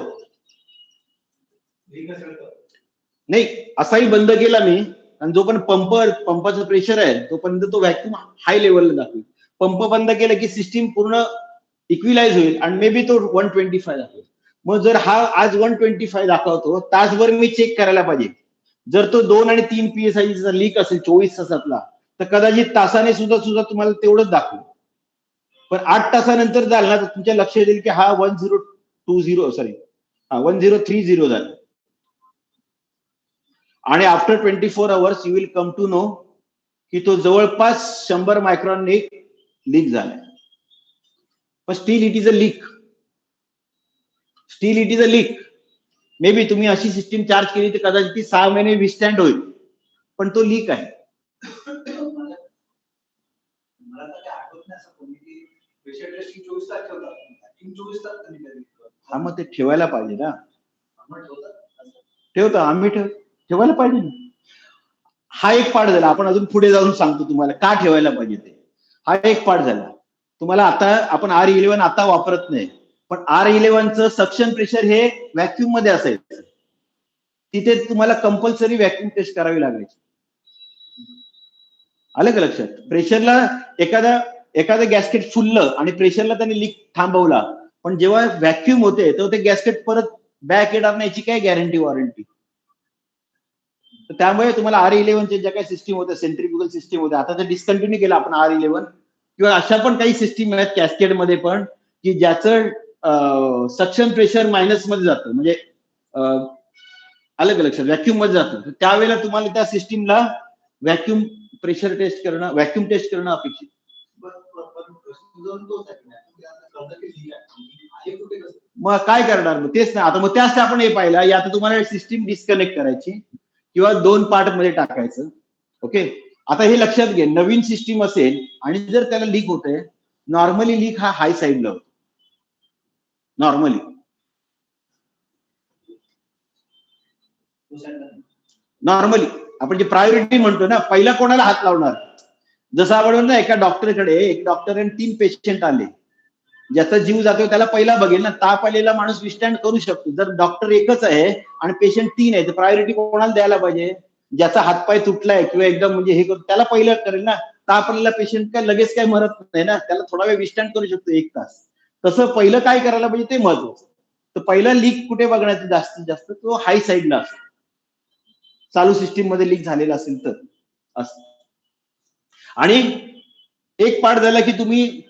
नाही, असाही बंद केला मी, आणि जो पण पंपाचं प्रेशर आहे तोपर्यंत तो व्हॅक्यूम हाय लेवलला दाखवेल. पंप बंद केला की सिस्टीम पूर्ण इक्विलाइज होईल आणि मे बी तो 125 दाखवेल. मग जर हा आज 125 दाखवतो, तासभर मी चेक करायला पाहिजे. जर तो 2 आणि 3 PSI लीक असेल 24 तासातला, तर कदाचित तासाने सुद्धा तुम्हाला तेवढंच दाखवेल. पण 8 तासानंतर झालं ना तर तुमच्या लक्षात येईल की हा 1030 झाला. आणि after 24 hours you will come to know की तो जवळपास 100 मायक्रॉनने लीक झालाय. पण still it is a leak. May be तुम्ही अशी सिस्टीम चार्ज केली तर कदाचित ती 6 महिने विस्टँड होईल, पण तो लीक आहे. मला तर काय आठवत प्रेशर टेस्टिंग 24 तास ठेवतात, पॅकिंग 24 तास कधी कधी हा मग ते ठेवायला पाहिजे ना. आम्हाला ठेवतात असं. ठेवतो आम्ही ठेवायला पाहिजे ना. हा एक पार्ट झाला. आपण अजून पुढे जाऊन सांगतो तुम्हाला का ठेवायला पाहिजे ते. हा एक पार्ट झाला. तुम्हाला आता आपण R11 आता वापरत नाही, पण R11चं सक्शन प्रेशर हे व्हॅक्यूम मध्ये असायचं. तिथे तुम्हाला कंपल्सरी व्हॅक्यूम टेस्ट करावी लागायची. आलं का लक्षात? प्रेशरला एखादं गॅस्केट फुललं आणि प्रेशरला त्यांनी लीक थांबवला, पण जेव्हा व्हॅक्यूम होते तेव्हा ते गॅस्केट परत बॅक येणार नाही याची काय गॅरंटी वॉरंटी. तर त्यामुळे तुम्हाला R11चे ज्या काही सिस्टीम होत्या, सेंट्रिफ्युगल सिस्टीम होत्या, आता ते डिस्कंटिन्यू केलं आपण R11. किंवा अशा पण काही सिस्टीम आहेत कॅस्केड मध्ये पण की ज्याचं सक्शन प्रेशर मायनस मध्ये जातं, म्हणजे आलं का लक्षात, व्हॅक्यूम मध्ये जातं. त्यावेळेला तुम्हाला त्या सिस्टीमला व्हॅक्यूम प्रेशर टेस्ट करणं, व्हॅक्यूम टेस्ट करणं अपेक्षित. मग काय करणार, मग तेच ना. आता मग त्याच आपण हे पाहिलं, या आता तुम्हाला सिस्टीम डिस्कनेक्ट करायची किंवा 2 पार्ट मध्ये टाकायचं. ओके, आता हे लक्षात घे, नवीन सिस्टीम असेल आणि जर त्याला लीक होतंय, नॉर्मली लीक हा हाय साईडला होतो. नॉर्मली आपण जे प्रायोरिटी म्हणतो ना, पहिला कोणाला हात लावणार. जसं आपण ना एका डॉक्टरकडे एक डॉक्टर आणि 3 पेशंट आले, ज्याचा जीव जातो त्याला पहिला बघेल ना. ताप आलेला माणूस विस्टँड करू शकतो. जर डॉक्टर एकच आहे आणि पेशंट 3 आहे तर प्रायोरिटी कोणाला द्यायला पाहिजे? ज्याचा हातपाय तुटलाय किंवा एकदम म्हणजे हे करतो त्याला पहिलं करेल ना. ताप आलेला पेशंट काय लगेच काय मरत नाही ना, त्याला थोडा वेळ विस्टँड करू शकतो 1 तास. तसं पहिलं काय करायला पाहिजे ते महत्वाचं. तर पहिला लीक कुठे बघण्याचं जास्तीत जास्त, तो हाय साईडला असतो. चालू सिस्टीम मध्ये लीक झालेला असेल तर असं. आणि एक पार्ट झाला की तुम्ही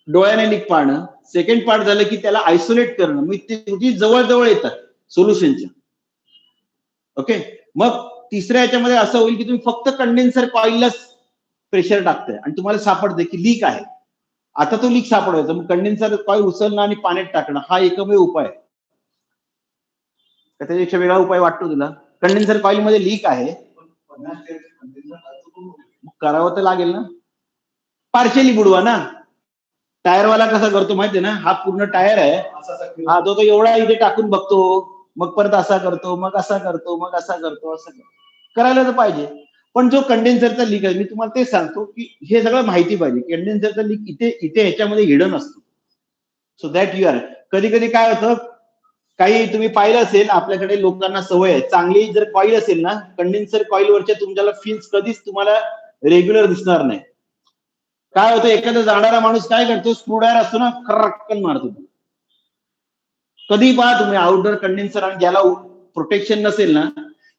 डोळ्याने लीक पाहणं, सेकंड पार्ट झालं की त्याला आयसोलेट करणं, मग ते जवळ येतात सोल्युशनच्या. ओके, मग तिसऱ्या याच्यामध्ये असं होईल की तुम्ही फक्त कंडेन्सर कॉइललाच प्रेशर टाकताय आणि तुम्हाला सापडते की लीक आहे. आता तो लीक सापडवायचा, मग कंडेन्सर कॉइल उचलणं आणि पाण्यात टाकणं हा एकमेव उपाय. त्याच्यापेक्षा वेगळा उपाय वाटतो तुला? कंडेन्सर कॉइल मध्ये लीक आहे, करावं तर लागेल ना. पार्शियली बुडवा ना. टायरवाला कसा करतो माहितीये ना, हा पूर्ण टायर आहे, हा तो एवढा इथे टाकून बघतो, मग परत असा करतो, मग असा करतो, मग असा करतो, असं करायला तर पाहिजे. पण जो कंडेन्सरचा लीक आहे, मी तुम्हाला तेच सांगतो की हे सगळं माहिती पाहिजे. कंडेन्सरचा लीक इथे ह्याच्यामध्ये हिडन असतो. So that you are. कधी कधी काय होतं, काही तुम्ही पाहिलं असेल, आपल्याकडे लोकांना सवय आहे, चांगली जर कॉईल असेल ना, कंडेन्सर कॉईलवरच्या तुमच्याला फिन्स कधीच तुम्हाला रेग्युलर दिसणार नाही. काय होतं, एखादा जाणारा माणूस काय करतो, स्क्रूड्रायव्हर असतो ना, खरकन मारतो. कधी पहा तुम्ही आउटडोर कंडेन्सर आणि ज्याला प्रोटेक्शन नसेल ना,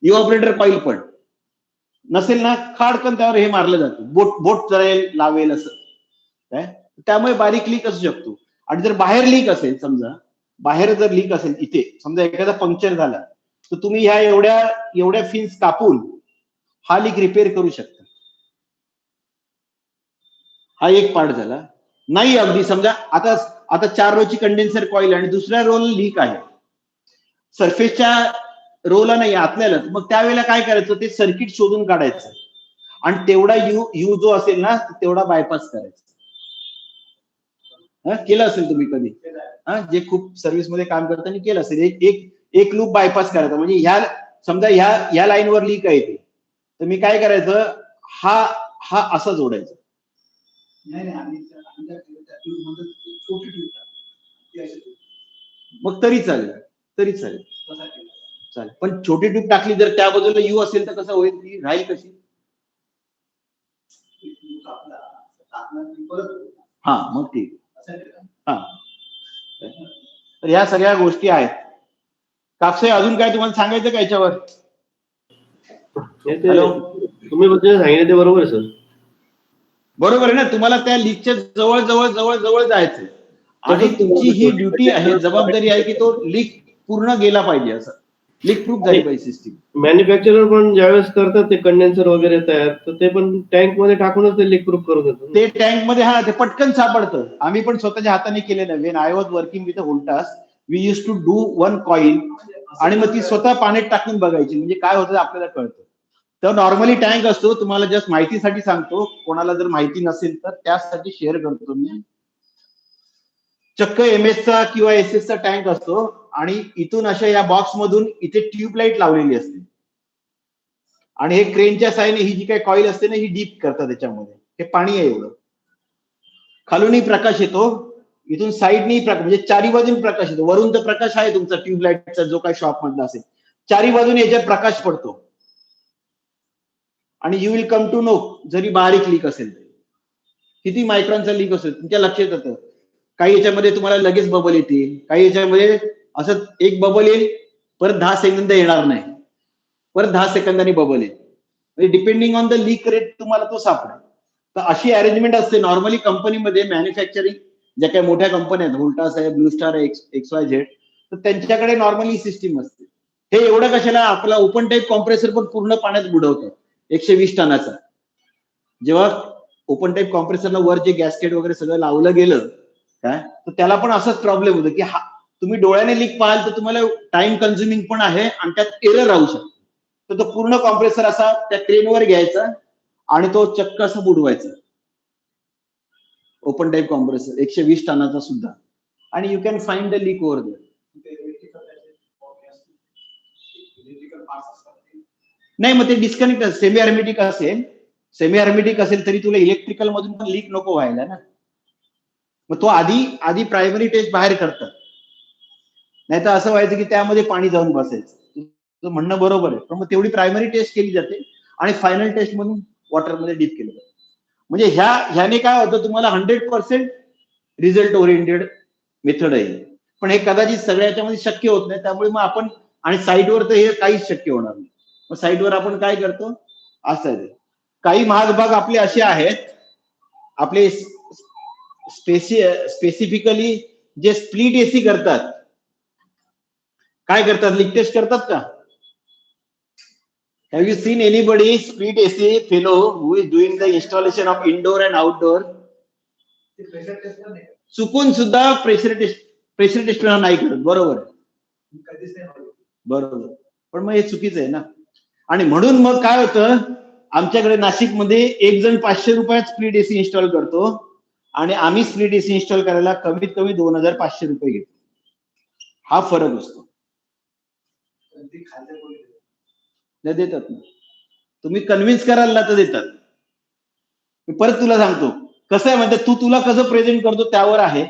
इव्हॉपरेटर कॉईल पण नसेल ना, खाडकन त्यावर हे मारलं जातं, बोट चढेल लावेल असं काय. त्यामुळे बारीक लीक असू शकतो. आणि जर बाहेर लीक असेल, समजा बाहेर जर लीक असेल, इथे समजा एखादा पंक्चर झाला, तर तुम्ही ह्या एवढ्या फिन्स कापून हा लीक रिपेअर करू शकता. हा एक पार्ट झाला. नाही अगदी समजा आता 4 रोची कंडेन्सर कॉईल आणि दुसऱ्या रोल लीक आहे, सरफेसच्या रोला नाही आतल्याला, मग त्यावेळेला काय करायचं, ते सर्किट शोधून काढायचं आणि तेवढा यू जो असेल ना तेवढा बायपास करायचा. केलं असेल तुम्ही कधी, जे खूप सर्व्हिस मध्ये काम करताना केलं असेल, एक लूप बायपास करायचा. म्हणजे समजा ह्या लाईनवर लीक आहे ते, तर मी काय करायचं, हा असं जोडायचं. मग तरी चालेल. पण छोटी ट्यूब टाकली जर त्या बाजूला यू असेल तर कसं होईल, ती राहील कशी? हा मग ठीक. हा, तर ह्या सगळ्या गोष्टी आहेत. कापसे अजून काय तुम्हाला सांगायचं का याच्यावर? तुम्ही सांगितलं ते बरोबर आहे सर. बरोबर आहे ना. तुम्हाला त्या लीकच्या जवळ जायचं आणि तुमची ही ड्युटी आहे, जबाबदारी आहे की तो लीक पूर्ण गेला पाहिजे, असं लीक प्रूफ झाली पाहिजे सिस्टीम. मॅन्युफॅक्चरर पण ज्यावेळेस करतात ते कंडेन्सर वगैरे तयार, तर ते पण टँक मध्ये टाकूनच ते लीक प्रूफ करून देतात. ते टँक मध्ये ते पटकन सापडतं. आम्ही पण स्वतःच्या हाताने केलेलं. When I was working with Voltas, we use to do 1 coil आणि मग ती स्वतः पाण्यात टाकून बघायची, म्हणजे काय होतं आपल्याला कळतं. तर नॉर्मली टँक असतो, तुम्हाला जस्ट माहितीसाठी सांगतो, कोणाला जर माहिती नसेल तर त्यासाठी शेअर करतो मी. चक्क MS चा किंवा SS चा टँक असतो आणि इथून अशा या बॉक्स मधून इथे ट्यूबलाईट लावलेली असते आणि हे क्रेनच्या साहाय्याने ही जी काही कॉईल असते ना ही डीप करतात त्याच्यामध्ये. हे पाणी आहे एवढं. खालूनही प्रकाश येतो, इथून साईडनी म्हणजे चारी बाजून प्रकाश येतो. वरून तर प्रकाश आहे तुमचा ट्यूबलाईटचा जो काही शॉप मधला असेल, चारी बाजूने याच्यात प्रकाश पडतो आणि you will come to know जरी बारीक लीक असेल किती मायक्रॉनचा लीक असेल तुमच्या लक्षात येतं. काही याच्यामध्ये तुम्हाला लगेच बबल येतील, काही याच्यामध्ये असं एक बबल येईल परत 10 सेकंद येणार नाही, परत 10 सेकंदांनी बबल येईल. म्हणजे depending on the leak rate तुम्हाला तो सापडेल. तर अशी अरेंजमेंट असते नॉर्मली कंपनीमध्ये. मॅन्युफॅक्चरिंग ज्या काही मोठ्या कंपन्या आहेत, व्होल्टास आहे, ब्लू स्टार आहे, XYZ, तर त्यांच्याकडे नॉर्मली सिस्टीम असते. हे एवढं कशाला, आपला ओपन टाईप कॉम्प्रेसर पण पूर्ण पाण्यात बुडवतात 120 टनाचा. जेव्हा ओपन टाईप कॉम्प्रेसरला वर जे गॅसकेट वगैरे सगळं लावलं गेलं काय, तर त्याला पण असाच प्रॉब्लेम होतो की तुम्ही डोळ्याने लीक पाहाल तर तुम्हाला टाइम कन्झ्युमिंग पण आहे आणि त्यात एरर राहू शकतो. तर तो पूर्ण कॉम्प्रेसर असा त्या क्रेनवर घ्यायचा आणि तो चक्क असं बुडवायचा. ओपन टाईप कॉम्प्रेसर 120 टनाचा सुद्धा, आणि you can find the leak over there. नाही, मग ते डिस्कनेक्ट सेमी हर्मेटिक असेल, सेमी हर्मेटिक असेल तरी तुला इलेक्ट्रिकल मधून पण लीक नको व्हायला ना. मग तो आधी प्रायमरी टेस्ट बाहेर करतात, नाही तर असं व्हायचं की त्यामध्ये पाणी जाऊन बसायचं. तुझं म्हणणं बरोबर आहे, पण मग तेवढी प्रायमरी टेस्ट केली जाते आणि फायनल टेस्ट मधून वॉटरमध्ये डीप केलं जातं. म्हणजे ह्याने काय होतं, तुम्हाला 100% रिझल्ट ओरिएंटेड मेथड आहे. पण हे कदाचित सगळ्याच्यामध्ये शक्य होत नाही, त्यामुळे मग आपण, आणि साईटवर तर हे काहीच शक्य होणार नाही. मग साईटवर आपण काय करतो, असं आहे. काही महाग भाग आपले असे आहेत, आपले स्पेसिफिकली जे स्प्लिट AC करतात, काय करतात, लीक टेस्ट करतात का? Have you seen anybody split AC fellow who is doing the installation of indoor and outdoor? Pressure test पण नाही करत. चुकून सुद्धा प्रेशर टेस्ट नाही करत. बरोबर आहे, कधीच नाही बघितलं. बरोबर. पण मग हे चुकीचं आहे ना. आणि म्हणून मग काय होतं, आमच्याकडे नाशिकमध्ये एक जण 500 रुपयात स्प्लिट AC इन्स्टॉल करतो आणि आम्ही स्प्लिट AC इन्स्टॉल करायला कमीत कमी 2500 रुपये घेतो. हा फरक असतो. ती खाल्ल्या कोणी देत. नाही देतात ना, तुम्ही कन्व्हिन्स कराल ना तर देतात. मी परत तुला सांगतो कसं आहे, म्हणजे तुला कसं प्रेझेंट करतो त्यावर आहे.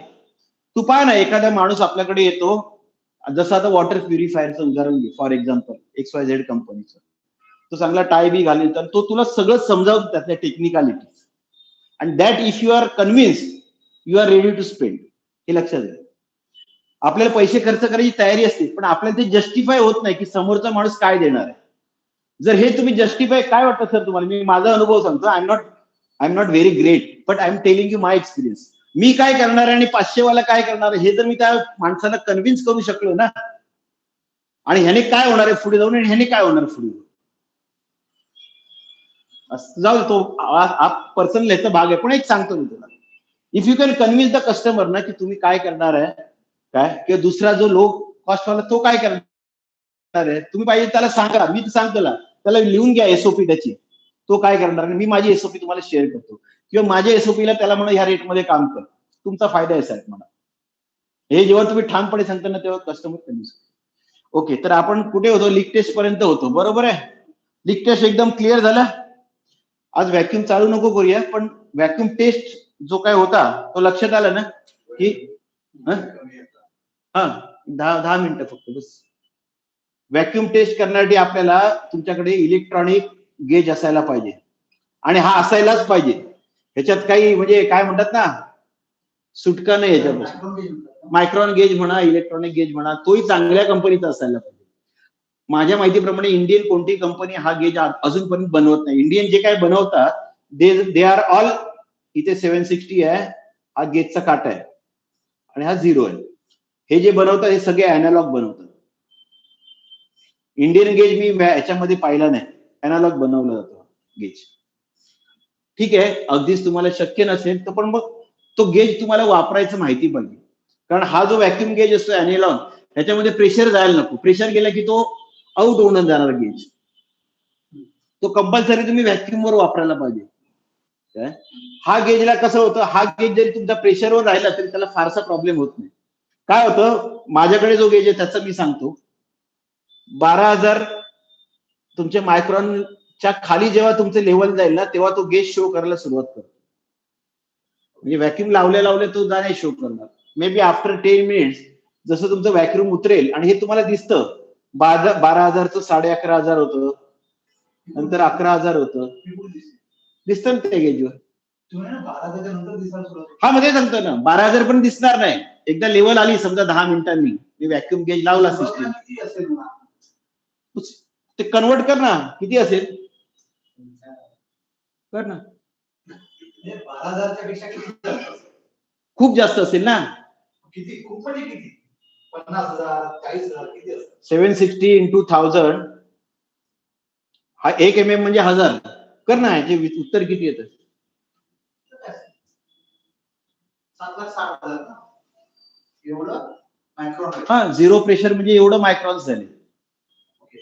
तू पाह ना, एखादा माणूस आपल्याकडे येतो, जसं आता वॉटर प्युरिफायरचं उदाहरण घे फॉर एक्झाम्पल, XYZ कंपनीचं. तो चांगला टाय बी घालेल तर तो तुला सगळं समजावतो त्यातल्या टेक्निकॅलिटीज, आणि that if you are convince you are ready to spend. हे लक्षात घ्या. आपल्याला पैसे खर्च करायची तयारी असते, पण आपल्याला ते जस्टिफाय होत नाही की समोरचा माणूस काय देणार आहे. जर हे तुम्ही जस्टिफाय, काय वाटतं सर तुम्हाला, मी माझा अनुभव सांगतो. I am not very great, but I am telling you my experience. मी काय करणार आहे आणि 500 वाला काय करणार आहे, हे जर मी त्या माणसाला कन्व्हिन्स करू शकलो ना, आणि ह्याने काय होणार आहे पुढे जाऊन आणि ह्याने काय होणार पुढे जाऊ, तो पर्सनल ह्याचा भाग आहे. पण एक सांगतो मी तुला, if you can convince the customer ना की तुम्ही काय करणार आहे, काय, किंवा दुसरा जो लो कॉस्ट वाला तो काय करणार आहे, तुम्ही पाहिजे त्याला सांगा. मी सांगतो त्याला लिहून घ्या SOP त्याची, तो काय करणार आहे. मी माझी SOP तुम्हाला शेअर करतो, किंवा माझ्या SOP ला त्याला म्हणा ह्या रेटमध्ये काम कर, तुमचा फायदा आहे साहेब मला. हे जेव्हा तुम्ही ठामपणे सांगता ना तेव्हा कस्टमर कन्व्हिन्स. ओके, तर आपण कुठे होतो, लीक टेस्ट पर्यंत होतो. बरोबर आहे, लीक टेस्ट एकदम क्लिअर झाला. आज व्हॅक्यूम चालू नको करूया, पण व्हॅक्यूम टेस्ट जो काय होता तो लक्षात आला ना की, हा 10 मिनिटं फक्त बस. व्हॅक्यूम टेस्ट करण्यासाठी आपल्याला तुमच्याकडे इलेक्ट्रॉनिक गेज असायला पाहिजे, आणि हा असायलाच पाहिजे. ह्याच्यात काही म्हणजे काय म्हणतात ना, सुटका नाही ह्याच्यापासून. मायक्रॉन गेज म्हणा, इलेक्ट्रॉनिक गेज म्हणा, तोही चांगल्या कंपनीचा असायला पाहिजे. माझ्या माहितीप्रमाणे इंडियन कोणती कंपनी हा गेज अजूनपर्यंत बनवत नाही. इंडियन जे काय बनवतात दे आर ऑल, इथे 760 आहे, हा गेजचा काटा आहे आणि हा 0 आहे. हे जे बनवतात हे सगळे अॅनालॉग बनवतात. इंडियन गेज मी ह्याच्यामध्ये पाहिला नाही, अॅनालॉग बनवलं जातं गेज. ठीक आहे, अगदीच तुम्हाला शक्य नसेल तर पण मग तो गेज तुम्हाला वापरायचं माहिती पाहिजे. कारण हा जो व्हॅक्यूम गेज असतो अॅनालॉग, त्याच्यामध्ये प्रेशर जायला नको. प्रेशर गेला की तो आउट होऊन जाणार गेज. तो कंपल्सरी तुम्ही व्हॅक्यूम वर वापरायला पाहिजे. काय हा गेजला कसं होतं, हा गेज जरी तुमचा प्रेशरवर राहिला तरी त्याला फारसा प्रॉब्लेम होत नाही. काय होतं, माझ्याकडे जो गेज आहे त्याचं मी सांगतो, 12,000 तुमच्या मायक्रॉनच्या खाली जेव्हा तुमचं लेवल जाईल ना तेव्हा तो गेज शो करायला सुरुवात करतो. म्हणजे व्हॅक्यूम लावल्या तो नाही शो करणार. मे बी आफ्टर 10 मिनिट्स जसं तुमचं व्हॅक्यूम उतरेल आणि हे तुम्हाला दिसतं 12,000चं 11,500 होतं, नंतर 11,000 होतं, दिसतं ना त्या गेजवर. 12,000 नंतर दिसायला सुरुवात होते. हा मध्ये सांगतो ना 12,000 पण दिसणार नाही. एकदा लेवल आली समजा 10 मिनिटांनी मी व्हॅक्यूम गेज लावला सिस्टीम, किती असेल ना? ते कन्वर्ट कर ना, किती असेल कर ना, 12,000च्या पेक्षा किती जास्त असेल? खूप जास्त असेल ना. किती खूप म्हणजे किती? 50,000 40,000 किती असेल? 760 into 1000 हा 1 mm म्हणजे 1000. कर ना, याचे उत्तर किती येतं? 7,60,000 ना? एवढं मायक्रॉन आहे. हा, झिरो प्रेशर म्हणजे एवढं मायक्रॉन्स झाले. ओके.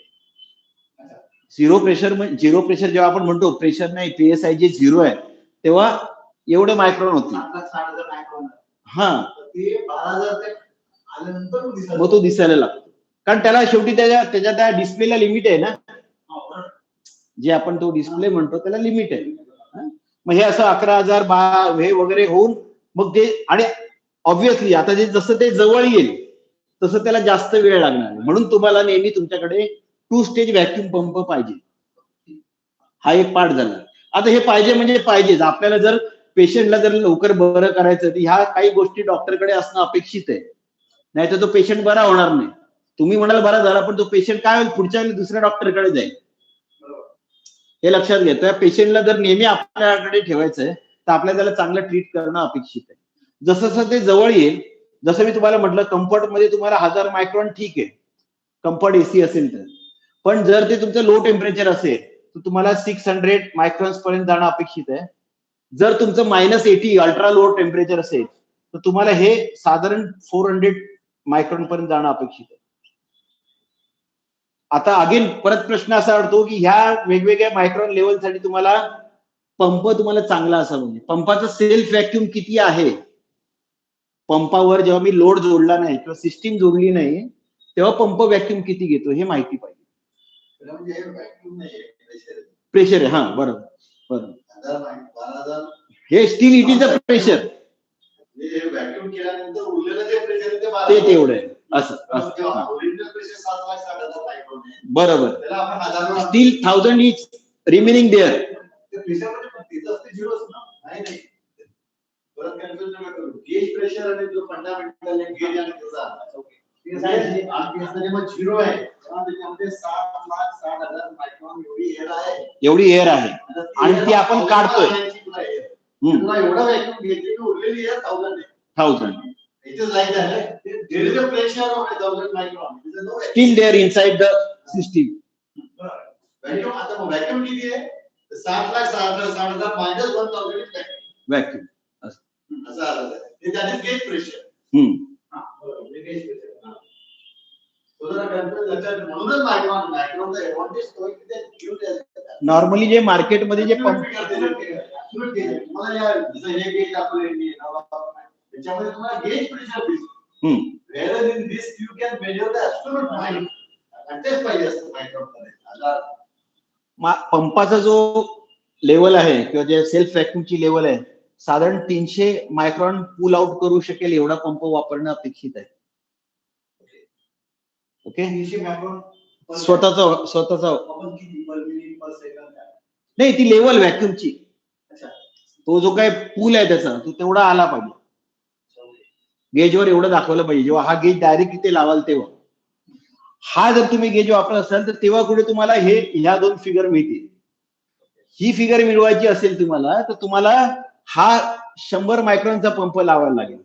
अच्छा. झिरो प्रेशर जेव्हा आपण म्हणतो प्रेशर नाही, पीएसआय जे झिरो आहे तेव्हा एवढे मायक्रॉन होते. 7,60,000 मायक्रॉन आहे. हा, तर ते 12,000 ते आल्यानंतर दिसायला मग तो दिसायला लागतो, कारण त्याला शेवटी त्याच्या त्या डिस्प्लेला लिमिट आहे ना, जे आपण तो डिस्प्ले म्हणतो त्याला लिमिट आहे. हा? मग हे असं 11,000 हे वगैरे होऊन मग ते, आणि ऑब्व्हियसली आता जसं ते जवळ येईल तसं त्याला जास्त वेळ लागणार आहे. म्हणून तुम्हाला नेहमी तुमच्याकडे 2 स्टेज व्हॅक्यूम पंप पाहिजे. हा एक पार्ट झाला. आता हे पाहिजे म्हणजे पाहिजेच. आपल्याला जर पेशंटला जर लवकर बरं करायचं तर ह्या काही गोष्टी डॉक्टरकडे असणं अपेक्षित आहे, नाही तर तो पेशंट बरा होणार नाही. तुम्ही म्हणाल बरा झाला पण तो पेशंट काय होईल, पुढच्या वेळी दुसऱ्या डॉक्टरकडे जाईल. हे लक्षात घ्या. त्या पेशंटला जर नेहमी आपल्याकडे ठेवायचंय तर आपल्याला त्याला चांगलं ट्रीट करणं अपेक्षित आहे. जसं जसं ते जवळ येईल, जसं मी तुम्हाला म्हटलं कम्फर्ट मध्ये तुम्हाला 1000 मायक्रॉन ठीक आहे, कम्फर्ट एसी असेल तर. पण जर ते तुमचं लो टेम्परेचर असेल तर तुम्हाला 600 मायक्रॉन्स पर्यंत जाणं अपेक्षित आहे. जर तुमचं -80 अल्ट्रा लो टेम्परेचर असेल तर तुम्हाला हे साधारण 400 मायक्रॉन पर्यंत जाणं अपेक्षित आहे. आता अगेन परत प्रश्न असा वाटतो की ह्या वेगवेगळ्या मायक्रॉन लेवलसाठी तुम्हाला पंप तुम्हाला चांगला असा, म्हणजे पंपाचं सेल्फ व्हॅक्यूम किती आहे, पंपावर जेव्हा मी लोड जोडला नाही किंवा सिस्टीम जोडली नाही तेव्हा पंप व्हॅक्यूम किती घेतो हे माहिती पाहिजे. म्हणजे व्हॅक्यूम नाही, प्रेशर आहे. हा, बरोबर बरोबर. 12,000 हे स्टील इटीचं प्रेशर, व्हॅक्यूम केल्यानंतर उरलेलं जे प्रेशर ते तेवढं आहे. असं ओरिजिनल प्रेशर 7,60,000 मायक्रॉन आहे. बरोबर. त्याला आपण 1000 स्टील 1000 इज रिमेनिंग देअर. ते प्रेशर म्हणजे तिथं असते झिरोच ना? नाही परत कन्फ्युजन नका. गेज प्रेशर आणि जो फंडामेंटल गेज आणि त्याचा मग झिरो आहे तेव्हा त्याच्यामध्ये 7,60,000 मायक्रॉन एवढी एअर आहे आणि ती आपण काढतोय. तुला एवढा व्हॅक्यूम घेतली की उरलेली air 1,000. It is like that. There is a pressure of 1,000 micron. Still there inside the system. Vacuum आता मग vacuum किती आहे? 7,60,000 minus 1,000 is vacuum. Vacuum. असं आलं आहे. That is gauge pressure. Gauge pressure. तो जरा कन्फ्युज झाला. म्हणूनच मायक्रॉनचा एडव्हान्टेज तो की ते क्यूट आहे. नॉर्मली जे मार्केटमध्ये जे पंप तुम्हाला या जसं हे गेज आपले त्याच्यामध्ये तुम्हाला गेज प्रेशर दिसतं. Whereas in this you can measure the absolute volume. तेच पाहिजे असतं मायक्रॉनमध्ये. पंपाचा जो लेवल आहे किंवा जे सेल्फ व्हॅक्यूमची लेवल आहे साधारण 300 मायक्रॉन पुल आउट करू शकेल एवढा पंप वापरणं अपेक्षित आहे. ओके. 300 मायक्रॉन स्वतःचा आपण किती पर मिनिट पर सेकंद नाही, ती लेवल व्हॅक्यूमची. अच्छा. तो जो काय पूल आहे त्याचा तो तेवढा आला पाहिजे. गेजवर एवढं दाखवलं पाहिजे. जेव्हा हा गेज डायरेक्ट इथे लावाल तेव्हा, हा जर तुम्ही गेज वापरत असाल तर तेव्हा कुठे तुम्हाला हे ह्या 2 फिगर मिळतील. ही फिगर मिळवायची असेल तुम्हाला तर तुम्हाला हा 100 मायक्रॉनचा पंप लावायला लागेल.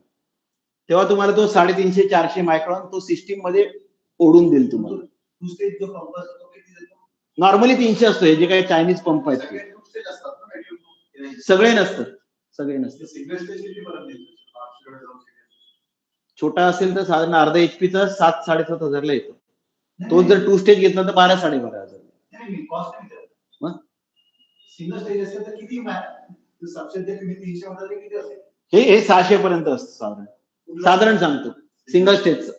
तेव्हा तुम्हाला तो 350-400 मायक्रॉन तो सिस्टीम मध्ये ओढून देईल तुम्हाला. दुसरे जो पंप असतो तो किती देतो? नॉर्मली 300 असतो. हे जे काही चायनीज पंप आहेत ते सगळे नसतात. सिंगल स्टेशनची पर्यंत छोटा असेल तर साधारण अर्धा एचपीचा 7,000-7,500 ला येतो. तो जर 2 स्टेज घेतला तर 12,000-12,500. सिंगल स्टेज असेल तर किती सबसे तुम्ही 300 मध्ये किती असेल? हे 600 पर्यंत असतं साधारण सांगतो सिंगल स्टेजचं.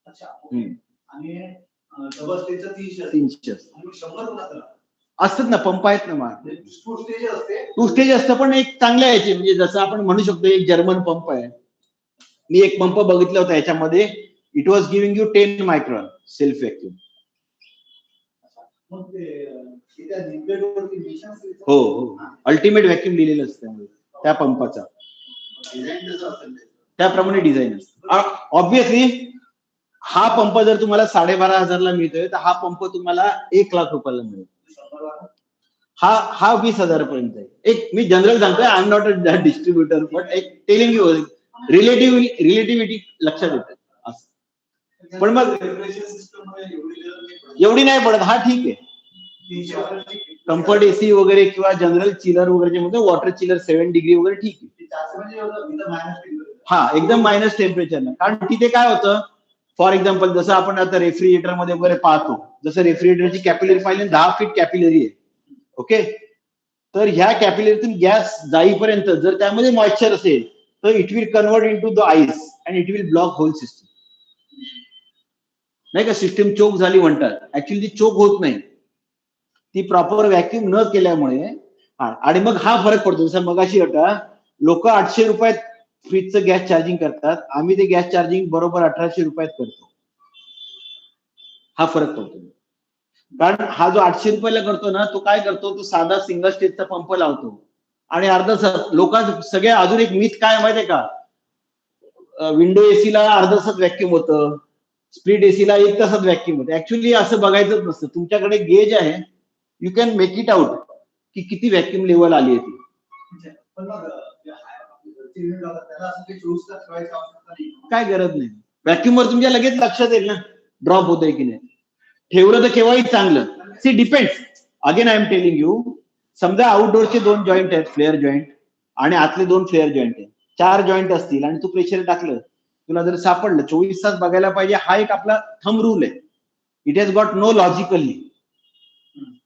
अच्छा. हम्म. आणि डबल स्टेजचं 300 300 असतं. आणि 100 कोणाचं? असतात ना, पंप आहेत ना मग. 2 स्टेज असते. 2 स्टेज असतं, पण एक चांगल्या याचे म्हणजे जसं आपण म्हणू शकतो एक जर्मन पंप आहे. मी एक पंप बघितला होता याच्यामध्ये, it was giving you 10 micron self vacuum. मग ते त्या लिक्विडवरती मिशन असेल. हो हो, अल्टिमेट व्हॅक्यूम लिहिलेलं असतं त्या पंपाचा. डिझाईन कसं असेल ते? त्याप्रमाणे डिझाईन असतं. ऑब्विसली हा पंप जर तुम्हाला 12,500 मिळतोय तर हा पंप तुम्हाला 1,00,000 रुपयाला मिळेल. हा 20,000 पर्यंत आहे. एक मी जनरल सांगतोय, I am not a distributor, but एक टेलिंग यू रिलेटिव्हिटी लक्षात येते असं. पण मग एवढी नाही पडत. हा ठीक आहे. कम्फर्ट एसी वगैरे किंवा जनरल चिलर वगैरे जे म्हणतो, वॉटर चिलर 7 डिग्री वगैरे ठीक आहे. हा, एकदम मायनस टेम्परेचर. कारण तिथे काय होतं, फॉर एक्झाम्पल जसं आपण आता रेफ्रिजरेटर मध्ये वगैरे पाहतो, जसं रेफ्रिजरेटरची कॅपिलरी पाहिली 10 फीट कॅपिलरी आहे. ओके, तर ह्या कॅपिलरीतून गॅस जाईपर्यंत जर त्यामध्ये मॉइश्चर असेल तर it will convert into the ice and it will block whole system. नाही का, सिस्टम चोक झाली म्हणतात. ऍक्च्युअली ती चोक होत नाही, ती प्रॉपर व्हॅक्यूम न केल्यामुळे. आणि मग हा फरक पडतो. जसं मगाशी होता, लोक 800 रुपयात फ्रीजचं गॅस चार्जिंग करतात, आम्ही ते गॅस चार्जिंग बरोबर 1800 रुपयात करतो. हा फरक पडतो. कारण हा जो 800 रुपयाला करतो ना, तो काय करतो, तो साधा सिंगल स्टेजचा पंप लावतो आणि लोक सगळे. अजून एक मिथ काय माहितीये का, विंडो एसीला अर्धा तासात व्हॅक्यूम होतं, स्प्लिट एसीला 1 तासात व्हॅक्यूम होतं. ऍक्च्युअली असं बघायचंच नसतं. तुमच्याकडे गेज आहे, you can make it out की किती व्हॅक्यूम लेवल आली आहे ती. काय गरज नाही. व्हॅक्यूमवर तुमच्या लगेच लक्षात येईल ना ड्रॉप होतोय की नाही. ठेवलं तर केव्हाही चांगलं. See depends. Again I am telling you, समजा आउटडोअरचे 2 जॉईंट आहेत, फ्लेअर जॉईंट, आणि आतले 2 फ्लेअर जॉईंट आहेत. 4 जॉईंट असतील आणि तू प्रेशर टाकलं, तुला जर सापडलं 24 तास बघायला पाहिजे, हा एक आपला थंब रूल आहे. It has got no logically.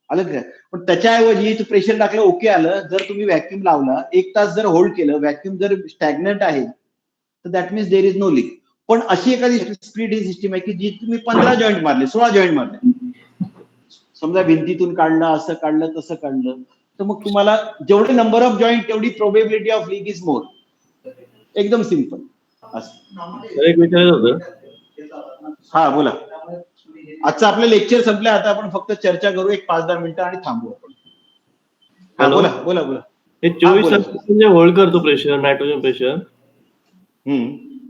आलं काय? पण त्याच्याऐवजी तू प्रेशर टाकलं, ओके आलं, जर तुम्ही व्हॅक्यूम लावला, 1 तास जर होल्ड केलं, व्हॅक्यूम जर स्टॅग्नंट आहे तर that means there is no leak. पण अशी एखादी स्प्लिट सिस्टीम आहे की जी तुम्ही 15 जॉईंट मारले, 16 जॉईंट मारले, समजा भिंतीतून काढलं, असं काढलं, तसं काढलं, तर मग तुम्हाला जेवढे नंबर ऑफ जॉईंट तेवढी probability of leak is more. एकदम सिम्पल असं. एक विचारायचं होतं. हा बोला. आजचं आपलं लेक्चर संपलं, आता आपण फक्त चर्चा करू एक 5-10 मिनिटं आणि थांबू आपण. हॅलो, बोला बोला बोला. हे 24 तास जे होल्ड करतो प्रेशर, नायट्रोजन प्रेशर,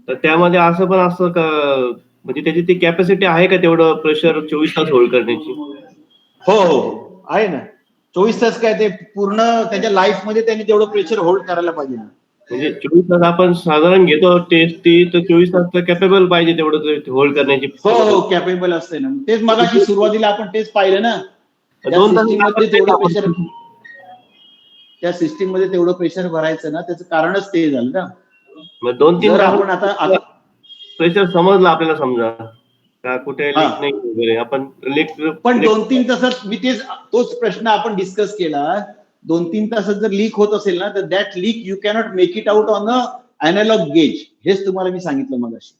तर त्यामध्ये असं पण असतं का, म्हणजे त्याची ती कॅपॅसिटी आहे का तेवढं प्रेशर 24 तास होल्ड करण्याची? हो हो आहे ना. 24 तास काय, ते पूर्ण त्याच्या लाईफ मध्ये त्यांनी तेवढं प्रेशर होल्ड करायला पाहिजे ना. म्हणजे 24 तास आपण साधारण घेतो टेस्ट ती, तर 24 तास तर कॅपेबल पाहिजे तेवढं होल्ड करण्याची. हो हो, कॅपेबल असते ना. तेच मगाशी सुरुवातीला आपण तेच पाहिलं ना, त्या 2 सिस्टीम मध्ये तेवढं प्रेशर, तास. त्या सिस्टीम मध्ये तेवढं प्रेशर भरायचं ना, त्याचं कारणच ते झालं ना. मग 2-3 जर आपण आता प्रेशर समजलं आपल्याला, समजा का कुठे लीक नाही वगैरे, आपण पण 2-3 तासात मी तोच प्रश्न आपण डिस्कस केला. 2-3 तासात जर लीक होत असेल ना, तर that leak you cannot make it out on a analog gauge. हेच तुम्हाला मी सांगितलं मगाशी.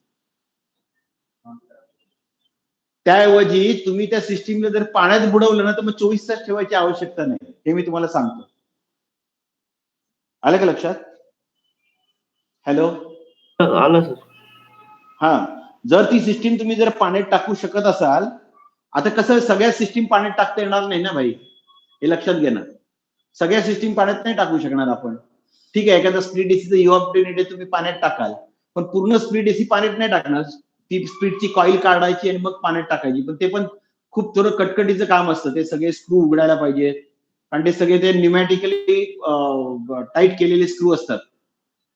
त्याऐवजी तुम्ही त्या सिस्टीमला जर पाण्यात बुडवलं ना, तर मग 24 तास ठेवायची आवश्यकता नाही. हे मी तुम्हाला सांगतो. आलं का लक्षात? हॅलो, आलं सर. हा, जर ती सिस्टीम तुम्ही जर पाण्यात टाकू शकत असाल, आता कसं सगळ्या सिस्टीम पाण्यात टाकता येणार नाही ना भाई, हे लक्षात घ्या ना. सगळ्या सिस्टीम पाण्यात नाही टाकू शकणार आपण. ठीक आहे, एखादा स्प्लिट एसीचं युनिट तुम्ही पाण्यात टाकाल, पण पूर्ण स्प्लिट एसी पाण्यात नाही टाकणार. ती स्प्लिटची कॉईल काढायची आणि मग पाण्यात टाकायची, पण ते पण खूप थोडं कटकटीचं काम असतं. ते सगळे स्क्रू उघडायला पाहिजेत, कारण ते सगळे ते न्यूमॅटिकली टाईट केलेले स्क्रू असतात.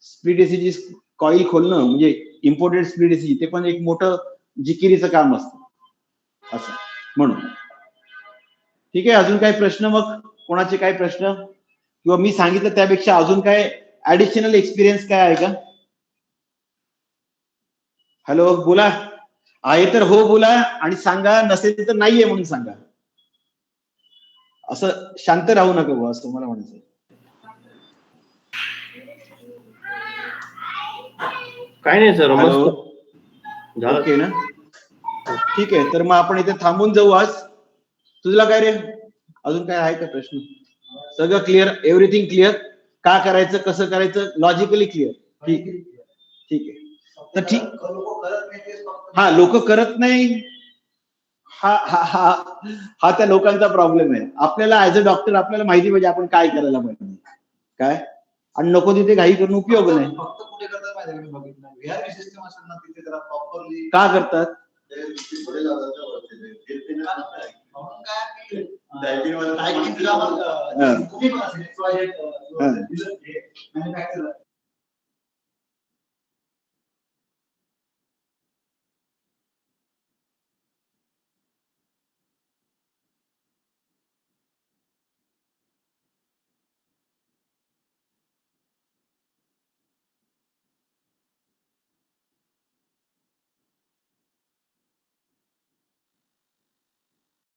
स्प्लिट एसीची कॉईल खोलणं म्हणजे इम्पोर्टेड स्प्लिट एसी, ते पण एक मोठं जिकिरीचं काम असतं असं म्हणून. ठीक आहे, अजून काही प्रश्न? मग कोणाचे काय प्रश्न, किंवा मी सांगितलं त्यापेक्षा अजून काय ऍडिशनल एक्सपिरियन्स काय आहे का? हॅलो, बोला. आहे तर हो बोला, आणि सांगा, नसेल तर नाहीये म्हणून सांगा. असं शांत राहू नका बुवा, असं मला म्हणायचं. काय नाही सर, हॅलो, मस्त झालं. ओके ना? ठीक आहे, तर मग आपण इथे थांबून जाऊ आज. तुझला काय रे, अजून काय आहे का प्रश्न? सगळं क्लिअर, एव्हरीथिंग क्लिअर? का करायचं, कसं करायचं, लॉजिकली क्लिअर? ठीक आहे, ठीक आहे. तर ठीक, लोक करत नाही तेच फक्त. हा, लोक करत नाही, हा हा हा हा त्या लोकांचा प्रॉब्लेम आहे. आपल्याला ऍज अ डॉक्टर आपल्याला माहिती पाहिजे आपण काय करायला पाहिजे, काय, आणि नको तिथे घाई करून उपयोग नाही. फक्त कुठे करतात माहिती आहे का, मी बघितलं व्हीआरपी सिस्टम असेल ना तिथे जरा प्रॉपरली का करतात? पुढे जातात हा.